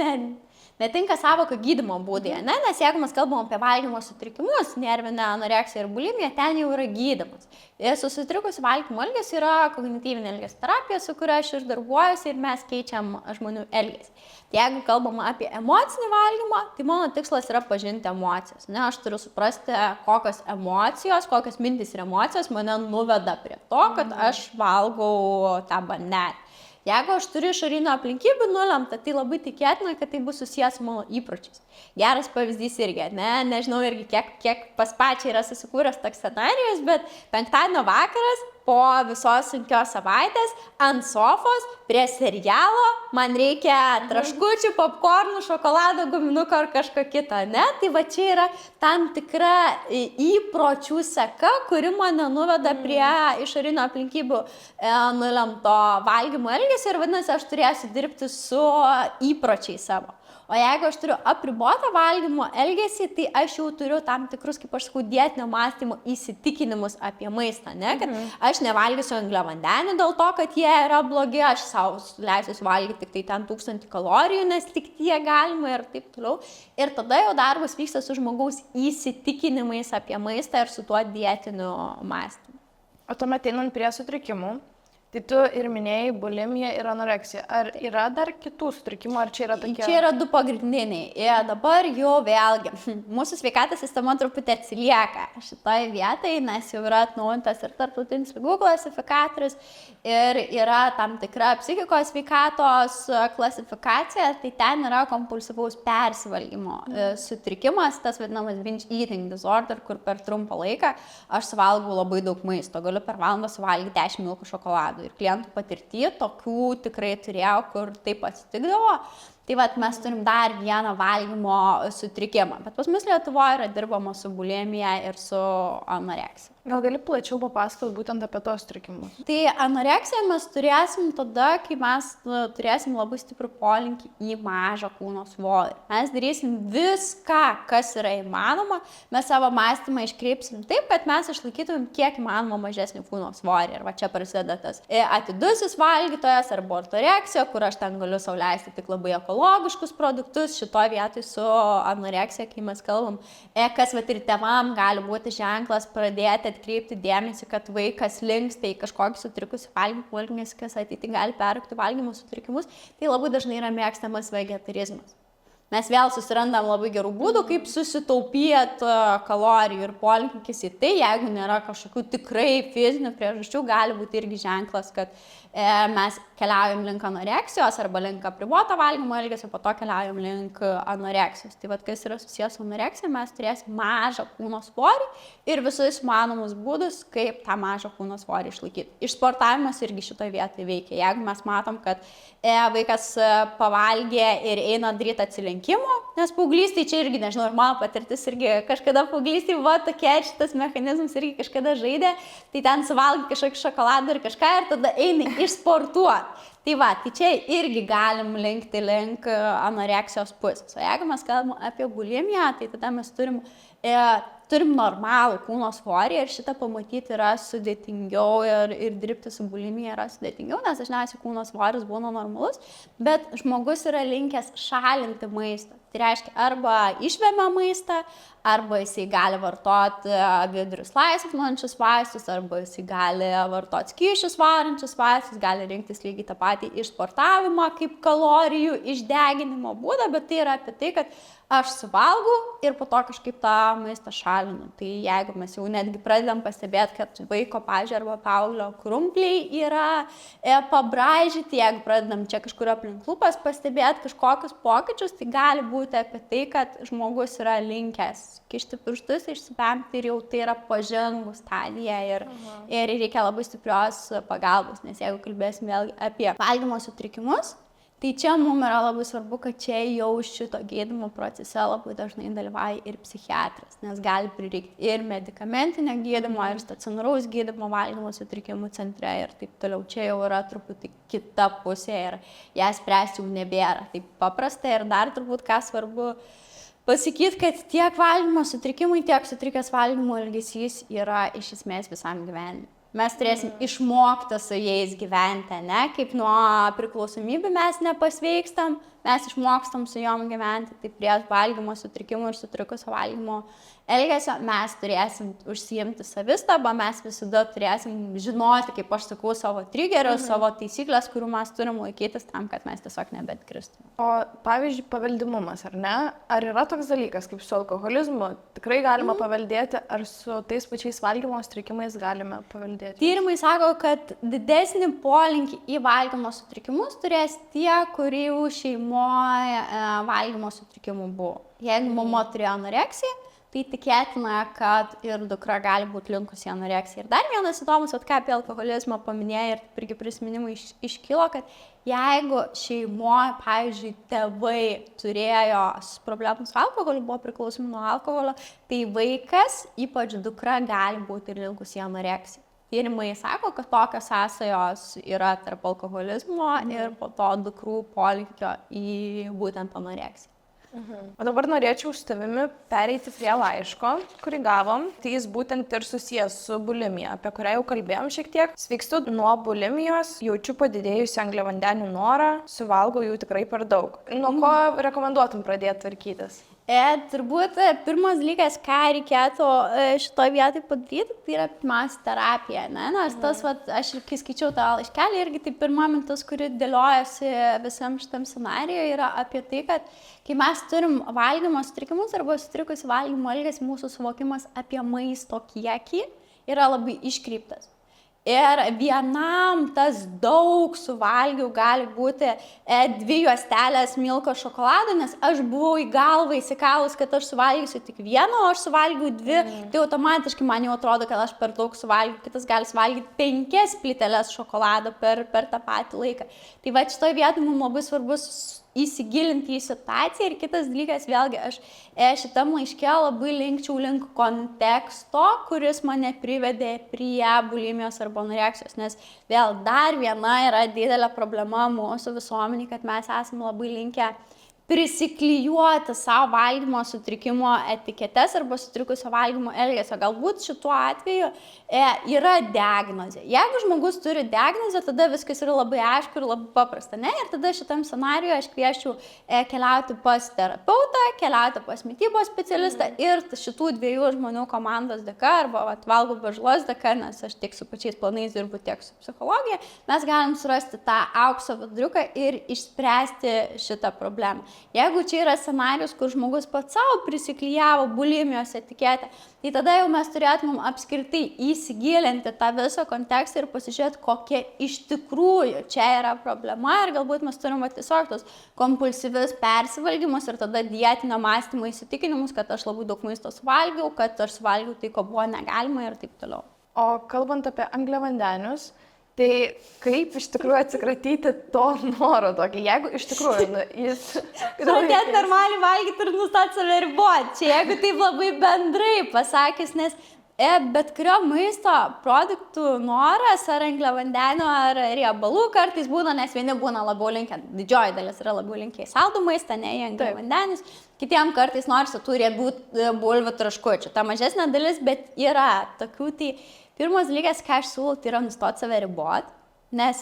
Netinka savoka gydymo būdai, ne? Nes jeigu mes kalbam apie valgymo sutrikimus, nervinę anoreksiją ir bulimiją, ten jau yra gydymas. Ir susitrikusi valgymo elgesį yra kognityvinė elgesio terapija, su kuria aš ir darbuojuosi ir mes keičiam žmonių elgesį. Tai jeigu kalbam apie emocinį valgymą, tai mano tikslas yra pažinti emocijas. Ne, aš turiu suprasti, kokios emocijos, kokios mintys ir emocijos mane nuveda prie to, kad aš valgau tą bandelę. Jeigu aš turiu išorinių aplinkybių nulemta, tai labai tikėtina, kad tai bus susijęs su mano įpročiais. Geras pavyzdys irgi, nežinau irgi kiek pas pačiai yra susikūręs toks scenarijus, bet penktadienio vakaras po visos sunkios savaitės ant sofos prie serialo man reikia traškučių, popkornų, šokolado, guminuko ar kažko kito, ne? Tai va čia yra tam tikra įpročių seka, kuri mane nuveda prie išorinių aplinkybių nulemto valgymo elgesio ir vadinasi, aš turėsiu dirbti su įpročiais savo. O jeigu aš turiu apribotą valgymo elgesį, tai aš jau turiu tam tikrus, kaip aš sakau, dietinio mąstymo įsitikinimus apie maistą, ne? Kad aš nevalgysiu angliavandenių dėl to, kad jie yra blogi, aš savo leisiu valgyti tik tai ten 1000 kalorijų, nes tik tie galima ir taip toliau. Ir tada jau darbas vyksta su žmogaus įsitikinimais apie maistą ir su tuo dietiniu mąstymu. O tuomet einant prie sutrikimų, tai tu ir minėjai bulimiją ir anoreksiją. Ar yra dar kitų sutrikimų, ar čia yra tokie? Čia yra du pagrindiniai. Ir dabar jau vėlgi, mūsų sveikatos sistema truputį atsilieka šitoje vietoje, nes jau yra atnaujintas ir tarptautinis ligų klasifikatorius ir yra tam tikra psichikos sveikatos klasifikacija, tai ten yra kompulsyvaus persivalgymo sutrikimas, tas vadinamas binge eating disorder, kur per trumpą laiką aš suvalgau labai daug maisto, galiu per valandą suvalgyti 10 milkų šokoladų. Ir klientų patirty tokių tikrai turėjau, kur taip atsitikdavo. Tai vat mes turim dar vieną valgymo sutrikimą. Bet pas mus Lietuvoje yra dirbama su bulimija ir su anoreksija. Gal gali plačiau papasakoti būtent apie tos sutrikimus? Tai anoreksiją mes turėsim tada, kai mes turėsim labai stiprų polinkį į mažą kūno svorį. Mes darysim viską, kas yra įmanoma. Mes savo mąstymą iškreipsim taip, kad mes išlaikytumėm kiek įmanoma mažesnį kūno svorį. Ir va čia prasideda tas atidusis valgytojas arba ortoreksija, kur aš ten galiu sau leisti tik labai ekologiškus produktus. Šitoje vietoje su anoreksija, kai mes kalbam, kas vat ir tėvam gali būti ženklas pradėti atkreipti dėmesį, kad vaikas linksta į kažkokį sutrikusį valgymo elgesį, kas ateity gali peraugti valgymo sutrikimus, tai labai dažnai yra mėgstamas vegetarizmas. Mes vėl susirandam labai gerų būdų, kaip susitaupyti kalorijų ir polinkis į tai, jeigu nėra kažkokių tikrai fizinių priežasčių, gali būti irgi ženklas, kad mes keliaujam link anoreksijos arba link apriboto valgymo elgesio, po to keliaujam link anoreksijos. Tai vat, kas yra susijęs su anoreksija, mes turėsim mažą kūno svorį ir visus manomus būdus, kaip tą mažą kūno svorį išlaikyti. Išsportavimas irgi šitoje vietoje veikia. Jeigu mes matom, kad vaikas pavalgė ir eina daryti atsilenkimo, nes paauglystėje čia irgi, nežinau, ir mano patirtis irgi kažkada paauglystėje buvo tokia, šitas mechanizmas irgi kažkada žaidė, tai ten suvalgai kažkokį šokoladą ir kažką ir tada eini išsportuoti. Tai va, tai čia irgi galim linkti link anoreksijos pusės. O jeigu mes kalbame apie bulimiją, tai tada mes turim normalų kūno svorį ir šitą pamatyti yra sudėtingiau ir dirbti su bulimija yra sudėtingiau, nes dažniausiai kūno svoris būna normalus, bet žmogus yra linkęs šalinti maistą. Tai reiškia, arba išvemia maistą, arba jisai gali vartoti vidurius laisvinančius vaistus, arba jisai gali vartoti skysčius varančius vaistus, gali rinktis lygiai tą patį išsportavimą kaip kalorijų išdeginimo būdą, bet tai yra apie tai, kad aš suvalgau ir po to kažkaip tą maistą šalinu. Tai jeigu mes jau netgi pradedam pastebėti, kad vaiko, pavyzdžiui, arba paauglio krumpliai yra pabraižyti, jeigu pradedam čia kažkur aplink lūpas pastebėti kažkokius pokyčius, tai gali būti apie tai, kad žmogus yra linkęs kišti pirštus, išsipemti ir jau tai yra pažengus stadija ir reikia labai stiprios pagalbos, nes jeigu kalbėsim vėl apie valgymo sutrikimus, tai čia mums yra labai svarbu, kad čia jau šito gydymo procese labai dažnai dalyvauja ir psichiatras, nes gali prireikti ir medikamentinio gydymo, ir stacionaraus gydymo valgymo sutrikimų centre ir taip toliau. Čia jau yra truputį kita pusė ir ją spręsti jau nebėra taip paprasta ir dar turbūt ką svarbu pasakyti, kad tiek valgymo sutrikimai, tiek sutrikęs valgymo elgesys yra iš esmės visam gyvenimui. Mes turėsim išmokti su jais gyventi, ne? Kaip nuo priklausomybių mes nepasveikstam, mes išmokstam su jom gyventi, tai prieš valgymo sutrikimų ir sutrikusio valgymo elgesio mes turėsim užsiimti savistabą, mes visada turėsim žinoti, kaip aš sakau, savo triggerius, savo taisyklės, kurių mes turim laikytis tam, kad mes tiesiog nebetkristume. O pavyzdžiui, paveldimumas, ar ne? Ar yra toks dalykas kaip su alkoholizmu? Tikrai galima paveldėti, ar su tais pačiais valgymo sutrikimais galime paveldėti? Tyrimai sako, kad didesnį polinkį į valgymo sutrikimus turės tie, kurių šeimoje valgymo sutrikimų buvo. Jeigu mama turėjo anoreksiją, tai tikėtina, kad ir dukra gali būti linkusi anoreksiją. Ir dar vienas įdomus, ką apie alkoholizmą paminėjai ir irgi prisiminimai iškilo, kad jeigu šeimoje, pavyzdžiui, tėvai turėjo problemų su alkoholiu, buvo priklausomi nuo alkoholio, tai vaikas, ypač dukra, gali būti ir linkusi anoreksiją. Tyrimai sako, kad tokios sąsajos yra tarp alkoholizmo ir po to dukrų polinkio į būtent anoreksiją. O dabar norėčiau su tavimi pereiti prie laiško, kurį gavom. Tai jis būtent ir susijęs su bulimija, apie kurią jau kalbėjom šiek tiek. Sveikstu nuo bulimijos, jaučiu padidėjusią angliavandenių norą, suvalgau jų tikrai per daug. Nuo ko rekomenduotum pradėti tvarkytis? Turbūt pirmas dalykas, ką reikėtų šitoje vietoje padaryti, tai yra pirmiausia terapija, ne? Nes tas, aš kai skaičiau tą laiškelį, irgi tai pirma mintis, kuri dėliojasi visam šitam scenarijui, yra apie tai, kad kai mes turim valgymo sutrikimus arba sutrikusi valgymo elgesį, mūsų suvokimas apie maisto kiekį yra labai iškreiptas. Ir vienam tas daug suvalgiau gali būti 2 juostelės milko šokolado, nes aš buvau į galvą įsikalus, kad aš suvalgysiu tik vieną, o aš suvalgiau 2, tai automatiškai man jau atrodo, kad aš per daug suvalgiau, kitas gali suvalgyti 5 plyteles šokolado per tą patį laiką. Tai va šitoje vietoje mums labai svarbus įsigilinti į situaciją ir kitas dalykas, vėlgi, aš šitam laiške labai linkčiau link konteksto, kuris mane privedė prie bulimijos arba anoreksijos, nes vėl dar viena yra didelė problema mūsų visuomenėje, kad mes esame labai linkę prisiklijuoti savo valgymo sutrikimo etiketes arba sutrikusio valgymo elgesio. Galbūt šituo atveju yra diagnozė. Jeigu žmogus turi diagnozę, tada viskas yra labai aišku ir labai paprasta, ne? Ir tada šitam scenariuje aš kvieščiau keliauti pas terapeutą, keliauti pas mitybos specialistą ir šitų 2 žmonių komandos dėka arba valgau be žalos dėka, nes aš tiek su pačiais planais dirbu, tiek su psichologija, mes galim surasti tą aukso viduriuką ir išspręsti šitą problemą. Jeigu čia yra scenarius, kur žmogus pats savo prisiklijavo bulimijos etiketę, tai tada jau mes turėtumėm apskritai įsigilinti tą visą kontekstą ir pasižiūrėti, kokia iš tikrųjų čia yra problema ir galbūt mes turim tiesiog tos kompulsyvius persivalgymus ir tada dietinio mąstymo įsitikinimus, kad aš labai daug maisto suvalgiau, kad aš suvalgiau tai, ko buvo negalima ir taip toliau. O kalbant apie angliavandenius, tai kaip iš tikrųjų atsikratyti to noro tokį, jeigu iš tikrųjų jis... Pradėti normaliai valgyti ir nustoti save riboti. Čia jeigu taip labai bendrai pasakys, nes bet kurio maisto produktų noras, ar angliavandenių, ar riebalų kartais būna, nes vieni būna labiau linkę, didžioji dalis yra labiau linkę į saldų maistą, ne į angliavandenius, kitiem kartais norisi tų riebių bulvių traškučių. Ta mažesnė dalis, bet yra tokių, tai pirmas dalykas, ką aš siūlau, tai yra nustoti save riboti, nes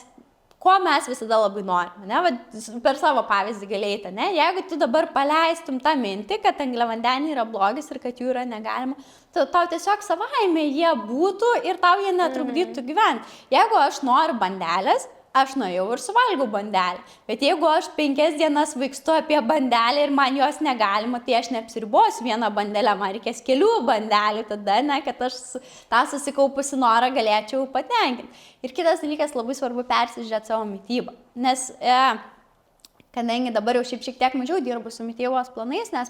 ko mes visada labai norime, ne? Va, per savo pavyzdį galėjate, ne? Jeigu tu dabar paleistum tą mintį, kad angliavandeniai yra blogis ir kad jų yra negalima, tau tiesiog savaime jie būtų ir tau jie netrukdytų gyventi. Jeigu aš noriu bandelės, aš nuėjau ir suvalgiau bandelę. Bet jeigu aš 5 dienas vaikstu apie bandelę ir man jos negalima, tai aš neapsiribosiu vieną bandelę, man reikės kelių bandelių tada, ne, kad aš tą susikaupusi norą galėčiau patenkinti. Ir kitas dalykas, labai svarbu persižiūrėti savo mitybą. Nes kadangi dabar jau šiek tiek mažiau dirbu su mitybos planais, nes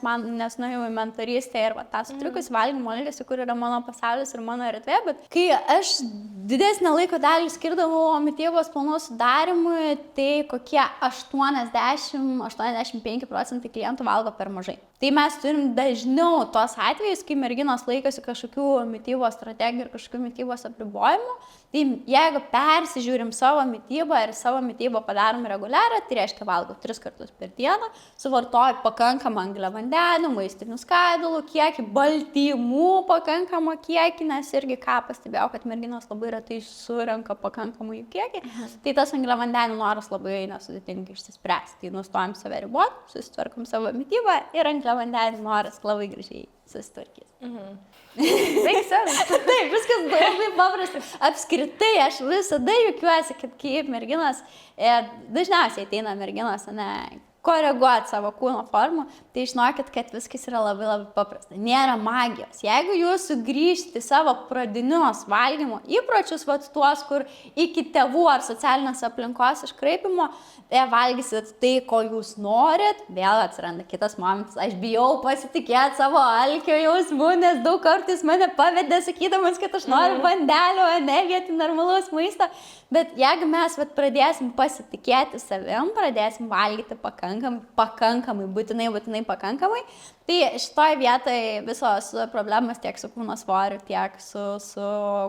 nuėjau į mentorystę ir tą sutrikusį valgymo elgesį, kur yra mano pasaulis ir mano erdvė, bet kai aš didesnę laiko dalį skirdavau mitybos planų sudarimui, tai kokie 80-85% klientų valgo per mažai. Tai mes turim dažniau tos atvejus, kai merginos laikosi kažkokių mitybos strategijų ir kažkokių mitybos apribojimų. Tai jeigu persižiūrim savo mitybą ir savo mitybą padarom reguliarią, tai reiškia valgau 3 kartus per dieną, suvartoju pakankamą angliavandenių, maistinių skaidulų kiekį, baltymų pakankamą kiekį, nes irgi ką pastebėjau, kad merginos labai retai surenka pakankamai jų kiekį, tai tas angliavandenių noras labai nesudėtingai išsispręs. Tai nustojam save riboti, susitvarkom savo mitybą ir angliavandenių noras labai gražiai susitvarkys. Makes sense. Taip, viskas labai paprasta. Apskritai, aš visada juokiuosi, kad kaip merginos, dažniausiai ateina merginos, koreguoti savo kūno formą, tai žinokit, kad viskas yra labai labai paprasta. Nėra magijos. Jeigu jūs sugrįžti savo pradinius valgymo įpročius, tuos, kur iki tėvų ar socialinės aplinkos iškraipimo, valgysit tai, ko jūs norit, vėl atsiranda kitas momentas. Aš bijau pasitikėti savo alkio jausmu, nes daug kartų jis mane pavedė, sakydamas, kad aš noriu bandelių, vietį normalaus maisto. Bet jeigu mes pradėsim pasitikėti savim, pradėsim valgyti pakankamai, būtinai pakankamai, tai šitoj vietoje visos problemos tiek su kūno svoriu, tiek su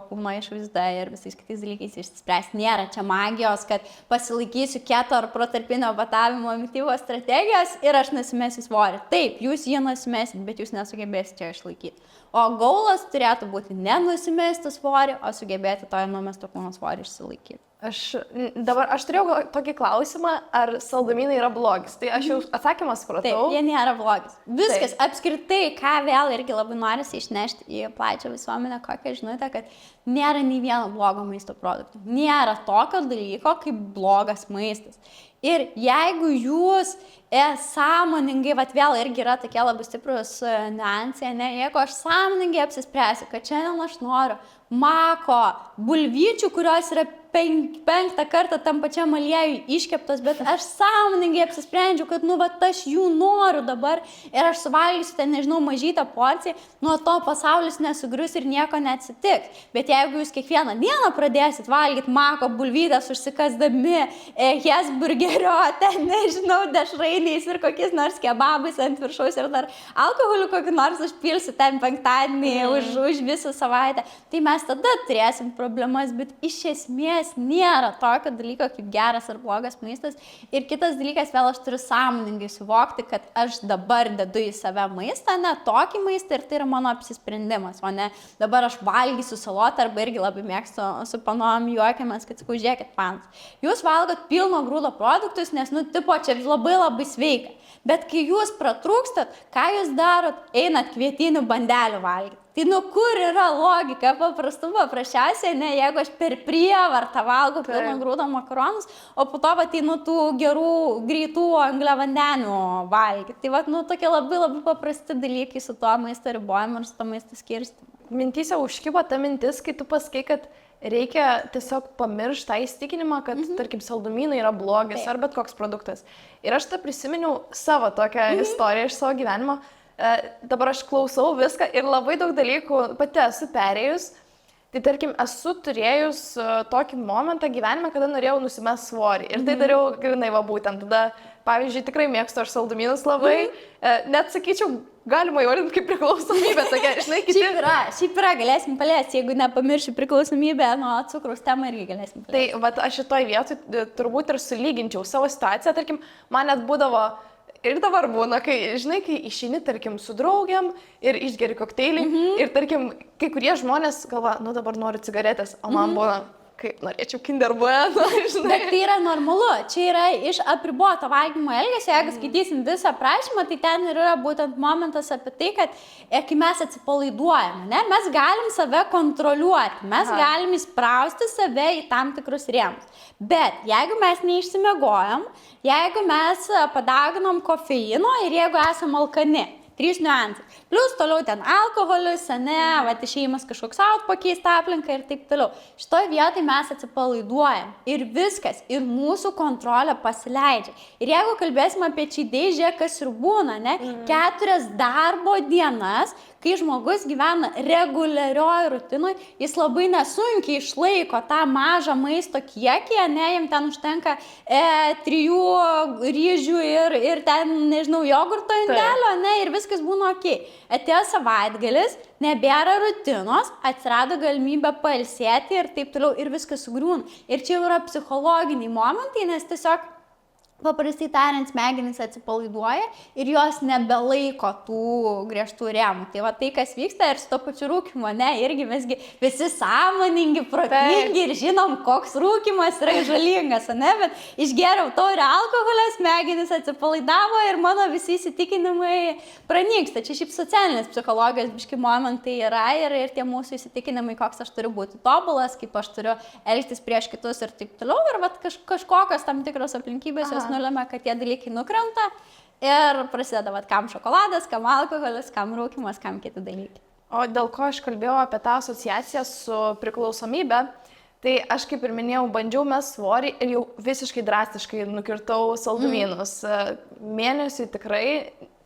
kūno išvaizda ir visais kitais dalykais išspręs. Nėra čia magijos, kad pasilaikysiu keto ar protarpinio batavimo mitybos strategijos ir aš nusimesiu svorį. Taip, jūs jį nusimesit, bet jūs nesugebėsite čia išlaikyti. O gaulas turėtų būti nenusimesti svorį, o sugebėti to numesto kūno svorį išsilaikyti. Aš turėjau tokį klausimą, ar saldumynai yra blogis. Tai aš jau atsakymą supratau. Taip, jie nėra blogis. Viskas, apskritai, ką vėl irgi labai norisi išnešti į plačią visuomenę, kokią žinutę, kad nėra nei vieno blogo maisto produkto. Nėra tokio dalyko kaip blogas maistas. Ir jeigu jūs sąmoningai, vėl irgi yra tokie labai stiprus niuansai, jeigu aš sąmoningai apsispręsiu, kad šiandien aš noriu mako bulvyčių, kurios yra 5 kartą tam pačiam aliejui iškeptos, bet aš sąmoningai apsisprendžiu, kad aš jų noriu dabar ir aš suvalgysiu ten, nežinau, mažytę porciją, nuo to pasaulis nesugrius ir nieko neatsitiks. Bet jeigu jūs kiekvieną dieną pradėsit valgyti mako bulvytės, užsikasdami Hesburgerio, ten, nežinau, dešrainiais ir kokiais nors kebabais ant viršaus ir dar alkoholiu kokį nors užpilsit ten penktadienį už visą savaitę, tai mes tada turėsim problemas, bet iš esmės nėra tokio dalyko kaip geras ar blogas maistas. Ir kitas dalykas, vėl aš turiu sąmoningai suvokti, kad aš dabar dedu į save maistą, ne tokį maistą ir tai yra mano apsisprendimas, o ne dabar aš valgysiu salotą arba irgi labai mėgstu su panom juokiamės, kad sakau, žiūrėkit, panas, jūs valgot pilno grūdo produktus, nes, čia labai labai sveika. Bet kai jūs pratrūkstat, ką jūs darot, einat kvietinių bandelių valgyti. Tai kur yra logika, paprasčiausiai, jeigu aš per prievartą valgau pilno grūdo makaronus, o po to ateinu tų gerų, greitų angliavandenių valgyti. Tai tokie labai labai paprasti dalykai su tuo maisto ribojimu ir su tuo maisto skirstymu. Mintyse užkibo ta mintis, kai tu pasakai, kad reikia tiesiog pamiršti tą įsitikinimą, kad, tarkim, saldumynai yra blogis ar bet koks produktas. Ir aš prisiminiau savo tokią istoriją iš savo gyvenimo. Dabar aš klausau viską ir labai daug dalykų pati esu perėjus. Tai tarkim, esu turėjus tokį momentą gyvenime, kada norėjau nusimesti svorį. Ir tai dariau grinai būtent. Tada, pavyzdžiui, tikrai mėgstu aš saldumynus labai. Net sakyčiau, galima įvardinti kaip priklausomybė. Tokia, kiti... Šiaip yra, galėsim paliesti, jeigu nepamiršiu priklausomybę nuo cukraus temą irgi galėsim paliesti. Tai aš šitoj vietoj turbūt ir sulyginčiau savo situaciją. Tarkim, man net būdavo... Ir dabar būna, kai išeini, tarkim, su draugiam ir išgeri kokteilį ir, tarkim, kai kurie žmonės galva, dabar noriu cigaretės, o man būna, kaip norėčiau Kinder Bueno, Bet tai yra normalu, čia yra iš apriboto valgymo elgesio, jeigu skaitysim visą aprašymą, tai ten yra būtent momentas apie tai, kad kai mes atsipalaiduojame, mes galim save kontroliuoti, mes galim įsprausti save į tam tikrus rėmus. Bet jeigu mes neišsimiegojam, jeigu mes padauginam kofeino ir jeigu esam alkani, 3 niuansai. Plius toliau ten alkoholis, išėjimas kažkoks out pakeisti aplinką ir taip toliau. Šitoje vietoje mes atsipalaiduojam ir viskas, ir mūsų kontrolė pasileidžia. Ir jeigu kalbėsim apie čydėžę, kas ir būna, 4 darbo dienas, kai žmogus gyvena reguliarioj rutinoj, jis labai nesunkiai išlaiko tą mažą maisto kiekį, jam ten užtenka 3 ryžių ir ten, nežinau, jogurto indelio, ir viskas būna ok. Atėjo savaitgalis, nebėra rutinos, atsirado galimybė pailsėti ir taip toliau, ir viskas sugriūna. Ir čia jau yra psichologiniai momentai, nes tiesiog paprastai tariant, smegenys atsipalaiduoja ir jos nebelaiko tų griežtų rėmų. Tai va tai, kas vyksta ir su to pačiu rūkymu, irgi mesgi visi sąmoningi, protingi ir žinom, koks rūkymas yra žalingas, bet išgeriau taurę alkoholio, smegenys atsipalaidavo ir mano visi įsitikinimai pranyksta. Čia šiaip socialinės psichologijos biški momentai yra ir tie mūsų įsitikinimai, koks aš turiu būti tobulas, kaip aš turiu elgtis prieš kitus ir taip toliau. Ir va kažkokios tam tikros aplinkybės jos nulėmė, kad tie dalykai nukrenta ir prasideda, kam šokoladas, kam alkoholis, kam rūkymas, kam kiti dalykai. O dėl ko aš kalbėjau apie tą asociaciją su priklausomybė, tai aš kaip ir minėjau, bandžiau mest svorį ir jau visiškai drastiškai nukirtau saldumynus. Mėnesį tikrai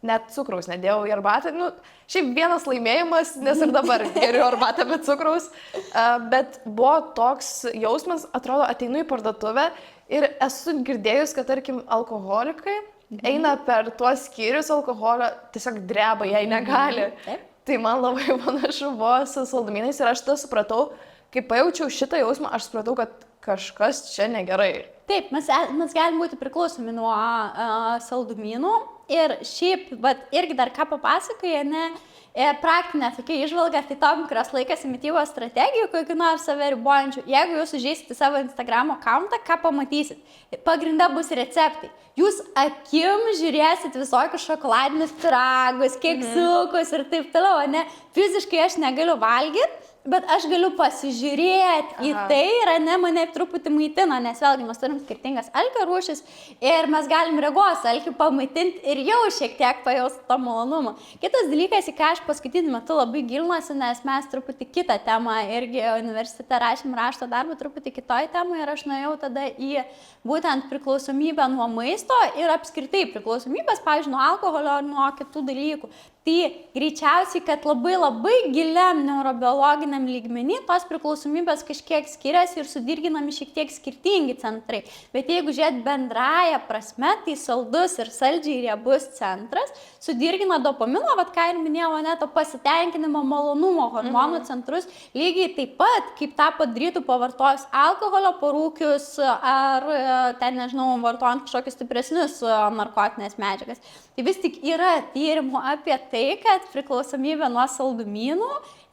net cukraus nedėjau į arbatą. Šiaip vienas laimėjimas, nes ir dabar geriu arbatą be cukraus. Bet buvo toks jausmas, atrodo, ateinu į parduotuvę ir esu girdėjus, kad, tarkim, alkoholikai eina per tuos skyrius alkoholio, tiesiog dreba, jei negali. Tai man labai panašu buvo su saldumynais ir aš tą supratau, kai pajaučiau šitą jausmą, aš supratau, kad kažkas čia negerai. Taip, mes galim būti priklausomi nuo saldumynų ir šiaip, irgi dar ką papasakoja, praktinė tokia išvalga, tai tom, kurios laikėsi mitybos strategijų, kokių nors save ribojančių. Jeigu jūs užeisite savo Instagramo accountą, ką pamatysit? Pagrinde bus receptai. Jūs akim žiūrėsit visokius šokoladinius pyragus, keksiukus ir taip toliau, Fiziškai aš negaliu valgyti, bet aš galiu pasižiūrėti į tai ir mane truputį maitina, nes vėlgi mes turim skirtingas alkio rūšis ir mes galim regos alkį pamaitinti ir jau šiek tiek pajausti to malonumą. Kitas dalykas, į ką aš paskutiniu metu labai gilinuosi, nes mes truputį kitą temą irgi universitete rašėm rašto darbą truputį kitoj temai ir aš nuėjau tada į būtent priklausomybę nuo maisto ir apskritai priklausomybės, pavyzdžiui, nuo alkoholio ar nuo kitų dalykų. Tai greičiausiai, kad labai giliam neurobiologiniam lygmenį tos priklausomybės kažkiek skiriasi ir sudirginami šiek tiek skirtingi centrai. Bet jeigu žiūrėt bendraja prasme, tai saldus ir saldžiai riebus centras sudirgina dopamino, ką ir minėjau, to pasitenkinimo, malonumo hormonų centrus, lygiai taip pat, kaip tą padarytų pavartojus alkoholio, parūkius ar ten, nežinau, vartojant kažkokius stipresnius narkotinės medžiagas. Tai vis tik yra tyrimų apie tai, kad priklausomybė nuo saldumynų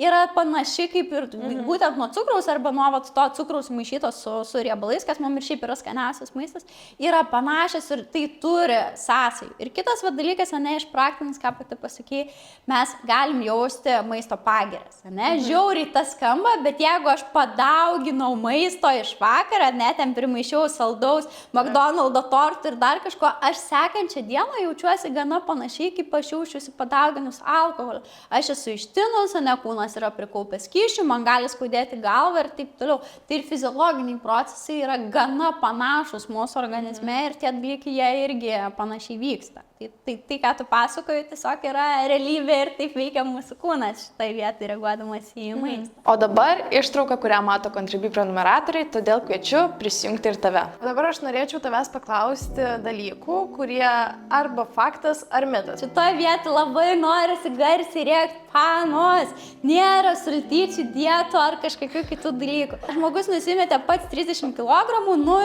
yra panaši kaip ir būtent nuo cukraus arba nuo to cukraus maišyto su riebalais, kas mums ir šiaip yra skaniausias maistas, yra panašios ir tai turi sąsajų. Ir kitas dalykas, iš praktinis, ką pati pasakei, mes galim jausti maisto pagirias. Žiauriai tas skamba, bet jeigu aš padauginau maisto iš vakarą, ten primaišiau saldaus, McDonald's tortų ir dar kažko, aš sekančią dieną jaučiuosi gana panašiai, kaip aš jaučiuosi padauginus alkoholį. Aš esu ištinus, kūnas yra prikaupęs kyšių, man gali skaudėti galvą ir taip toliau. Tai ir fiziologiniai procesai yra gana panašus mūsų organizme ir tie dalykai jie irgi panašiai vyksta. Tai ką tu pasakoji, tiesiog yra realybė ir taip veikia mūsų kūnas šitai vietai reaguodamas į maistą. O dabar ištrauka, kurią mato Contribui prenumeratoriai, todėl kviečiu prisijungti ir tave. O dabar aš norėčiau tavęs paklausti dalykų, kurie arba faktas ar mitas. Šitoje vietoje labai norisi garsiai rėkti panos, nėra sultyčių dietų ar kažkokių kitų dalykų. Žmogus nusimetė pats 30 kg,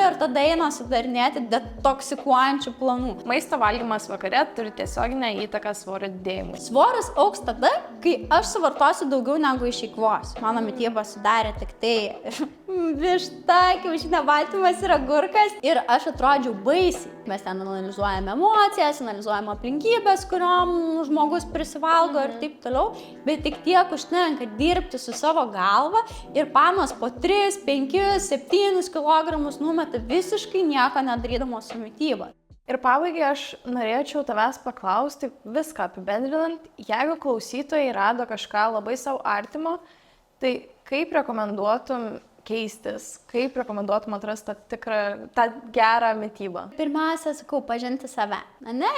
ir tada eina sudarinėti detoksikuojančių planų. Maisto valgymas vakare turi tiesioginę įtaką svorio didėjimui. Svoris augs tada, kai aš suvartosiu daugiau negu išeikvosiu. Mano mityba sudarė tik tai višta, kiaušinio baltymas ir agurkas ir aš atrodžiau baisiai. Mes ten analizuojame emocijas, analizuojame aplinkybės, kuriom žmogus prisivalgo ir taip toliau, bet tik tiek užtenka dirbti su savo galva ir panos po 3, 5, 7 kg numeta visiškai nieko nedarydamos su mityba. Ir pabaigai aš norėčiau tavęs paklausti viską apibendrinant, jeigu klausytojai rado kažką labai savo artimo, tai kaip rekomenduotum keistis, kaip rekomenduotum atrasti tą gerą mitybą? Pirmiausia, sakau, pažinti save. Ne?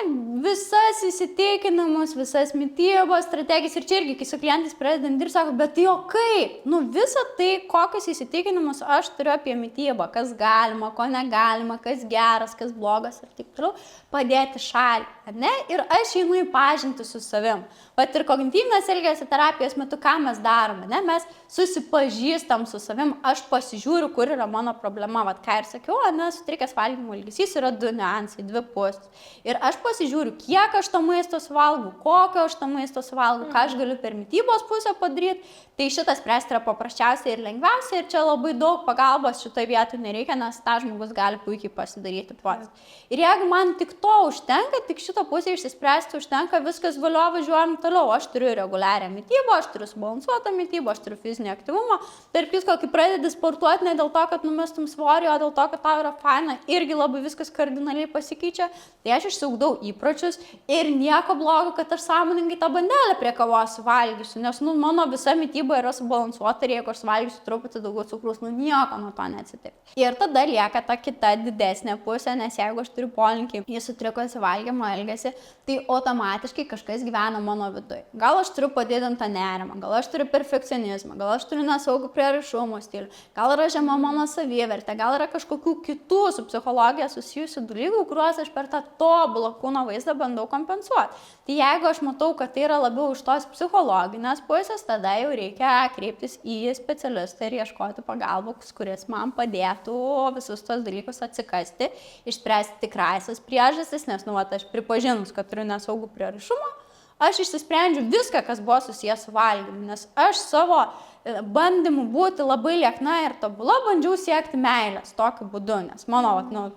Visas įsitikinimus, visas mitybos strategijas ir čia irgi, kai su klientais pradedant dirbti, sako, bet tai o kaip? Visą tai, kokius įsitikinimus aš turiu apie mitybą, kas galima, ko negalima, kas geras, kas blogas ir taip toliau, padėti šalį. Ne? Ir aš einu į pažinti su savim. Vat ir kognityvinės elgesio terapijos metu, ką mes darome, ne? Mes susipažįstam su savim, aš pasižiūriu, kur yra mano problema, vat ką ir sakiau, sutrikęs valgymo elgesys yra 2 niuansai, 2 pusės. Ir aš pasižiūriu, kiek aš to maisto suvalgau, kokio aš to maisto suvalgau, ką aš galiu per mitybos pusę padaryti, tai šitą spręsti yra paprasčiausia ir lengviausia ir čia labai daug pagalbos šitoje vietoje nereikia, nes tą žmogus gali puikiai pasidaryti pats. Ir jeigu man tik to užtenka, tik šito pusę išsispręsti užtenka, viskas valio, važiuojam toliau, aš turiu reguliarią mitybą, aš turiu subalansuotą mitybą, aš turiu fizinį aktyvumą, tarp visko, kai pradedi sportuoti ne dėl to, kad numestum svorį, o dėl to, kad tau yra faina, irgi labai viskas kardinaliai pasikeičia, tai aš išsiugdau įpročius ir nieko blogo, kad aš sąmoningai tą bandelę prie kavos valgysiu, nes mano visa mityba yra subalansuota ir jeigu aš valgysiu truputį daugiau cukraus, nieko nuo to neatsitiks. Ir tada lieka ta kita didesnė pusė, nes jeigu aš turiu polinkį į sutrikusį valgymo elgesį, tai automatiškai kažkas gyvena mano viduje. Gal aš turiu padidintą nerimą, gal aš turiu perfekcionizmą, gal aš turiu nesaugų prieraišumo stilių, gal yra žema mano savivertė, gal yra kažkokių kitų su psichologija susijusių dalykų, kuriuos aš per tą tobulą kūno vaizdą bandau kompensuoti. Tai jeigu aš matau, kad tai yra labiau iš tos psichologinės pusės, tada jau reikia kreiptis į specialistą ir ieškoti pagalbos, kuris man padėtų visus tos dalykus atsikasti, išspręsti tikrąsias priežastis, nes aš pripažinus, kad turiu nesaugų prieraišumą, aš išsisprendžiu viską, kas buvo susijęs su valgymu, nes aš savo bandymų būti labai liekna ir tobula bandžiau siekti meilės tokiu būdu, nes mano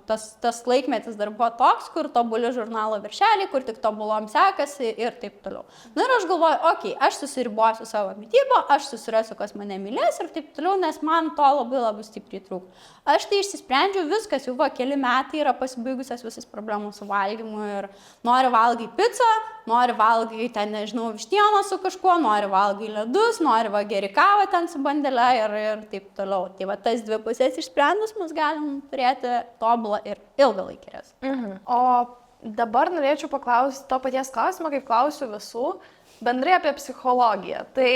tas laikmetis dar buvo toks, kur tobuli žurnalo viršeliai, kur tik tobulom sekasi ir taip toliau. Ir aš galvoju, okei, aš susiribosiu savo mitybą, aš susirasiu, kas mane mylės ir taip toliau, nes man to labai stipriai trūko. Aš tai išsisprendžiu viskas, jau keli metai yra pasibaigusios visas problemos su valgymu ir nori valgai pizzą, nori valgai ten, nežinau, vištieną su kažkuo, nori valgai ledus, nori geri kavą ten su bandele ir taip toliau. Tai tas 2 pusės išsprendus mes galim turėti tobulą ir ilgalaikį rezultatą. O dabar norėčiau paklausti to paties klausimo, kaip klausiu visų, bendrai apie psichologiją. Tai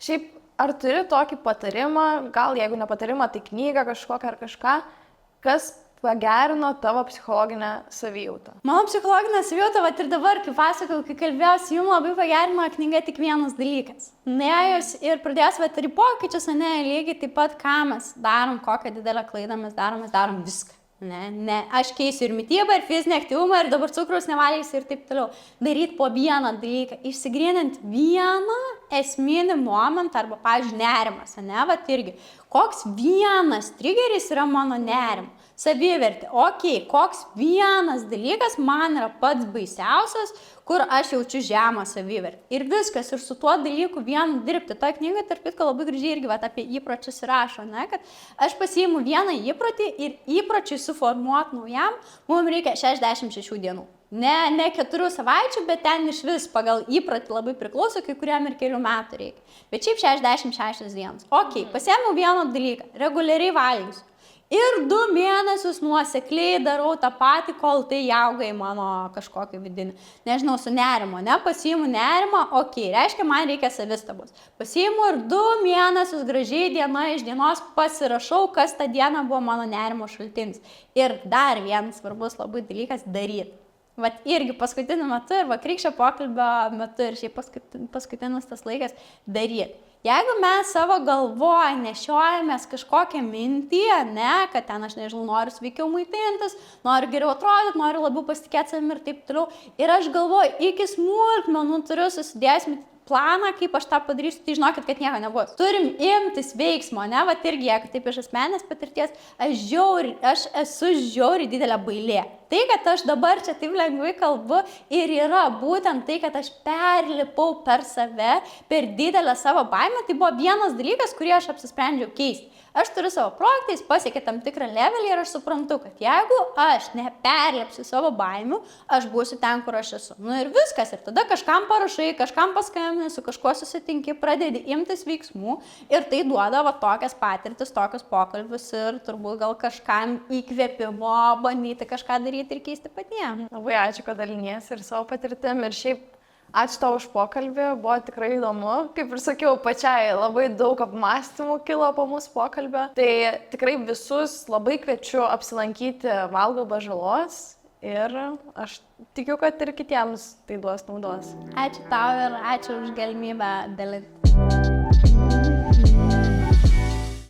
šiaip ar turi tokį patarimą, gal jeigu ne patarimą, tai knygą kažkokią ar kažką, kas pagerino tavo psichologinę savijautą? Mano psichologinė savijauta, ir dabar, kai pasakau, kai kalbėjausi, jums labai pagerino knyga tik vienas dalykas. Nuėjus ir pradėjus ir į pokyčius, lygiai taip pat, ką mes darom, kokią didelę klaidą mes darom viską. Ne, aš keisiu ir mitybą, ir fizinį aktyvumą, ir dabar cukraus nevalgysiu ir taip toliau. Daryti po vieną dalyką, išsigryninti vieną esminį momentą, arba, pavyzdžiui, nerimas, irgi. Koks vienas trigeris yra mano nerimo? Savivertė, koks vienas dalykas man yra pats baisiausias, kur aš jaučiu žemą savivertę. Ir viskas, ir su tuo dalyku vienu dirbti. Ta knyga, tarp kitko, labai gražiai irgi apie įpročius rašo, kad aš pasiimu vieną įprotį ir įpročiui suformuoti naujam, mums reikia 66 dienų. Ne 4 savaičių, bet ten iš vis pagal įprotį labai priklauso, kai kuriam ir kelių metų reikia. Bet šiaip 66 dienos. Pasiėmiau vieną dalyką, reguliariai valgysiu. Ir 2 mėnesius nuosekliai darau tą patį, kol tai auga į mano kažkokį vidinį, nežinau, su nerimo, pasiimu nerimą, reiškia, man reikia savistabos. Pasiimu ir 2 mėnesius gražiai diena iš dienos pasirašau, kas tą dieną buvo mano nerimo šaltinis. Ir dar vienas svarbus labai dalykas - daryti. Irgi paskutiniu metu ir vakarykščio pokalbio metu ir šiaip paskutinis tas laikas - daryti. Jeigu mes savo galvoje nešiojamės kažkokią mintį, kad ten aš nežinau, noriu sveikiau maitintis, noriu geriau atrodyti, noriu labiau pasitikėti savimi ir taip toliau. Ir aš galvoju, iki smulkmenų turiu susidėjęs planą, kaip aš tą padarysiu, tai žinokit, kad nieko nebus. Turim imtis veiksmo, irgi, jeigu taip iš asmenės patirties, aš esu žiauriai didelė bailė. Tai, kad aš dabar čia taip lengvai kalbu ir yra būtent tai, kad aš perlipau per save, per didelę savo baimę, tai buvo vienas dalykas, kurį aš apsisprendžiau keisti. aš turiu savo projektą, jis pasiekia tam tikrą levelį ir aš suprantu, kad jeigu aš neperlepsiu savo baimių, aš būsiu ten, kur aš esu. Nu ir viskas, ir tada kažkam parašai, kažkam paskambini, su kažkuo susitinki, pradedi imtis veiksmų ir tai duoda va tokias patirtis, tokius pokalbius ir turbūt gal kažkam įkvėpimo bandyti kažką daryti ir keisti patiem. Labai ačiū, kad daliniesi ir savo patirtim ir šiaip ačiū tau už pokalbį, buvo tikrai įdomu. Kaip ir sakiau, pačiai labai daug apmąstymų kilo po mūsų pokalbio. Tai tikrai visus labai kviečiu apsilankyti Valgo be žalos ir aš tikiu, kad ir kitiems tai duos naudos. Ačiū tau ir ačiū už galimybę dalinti.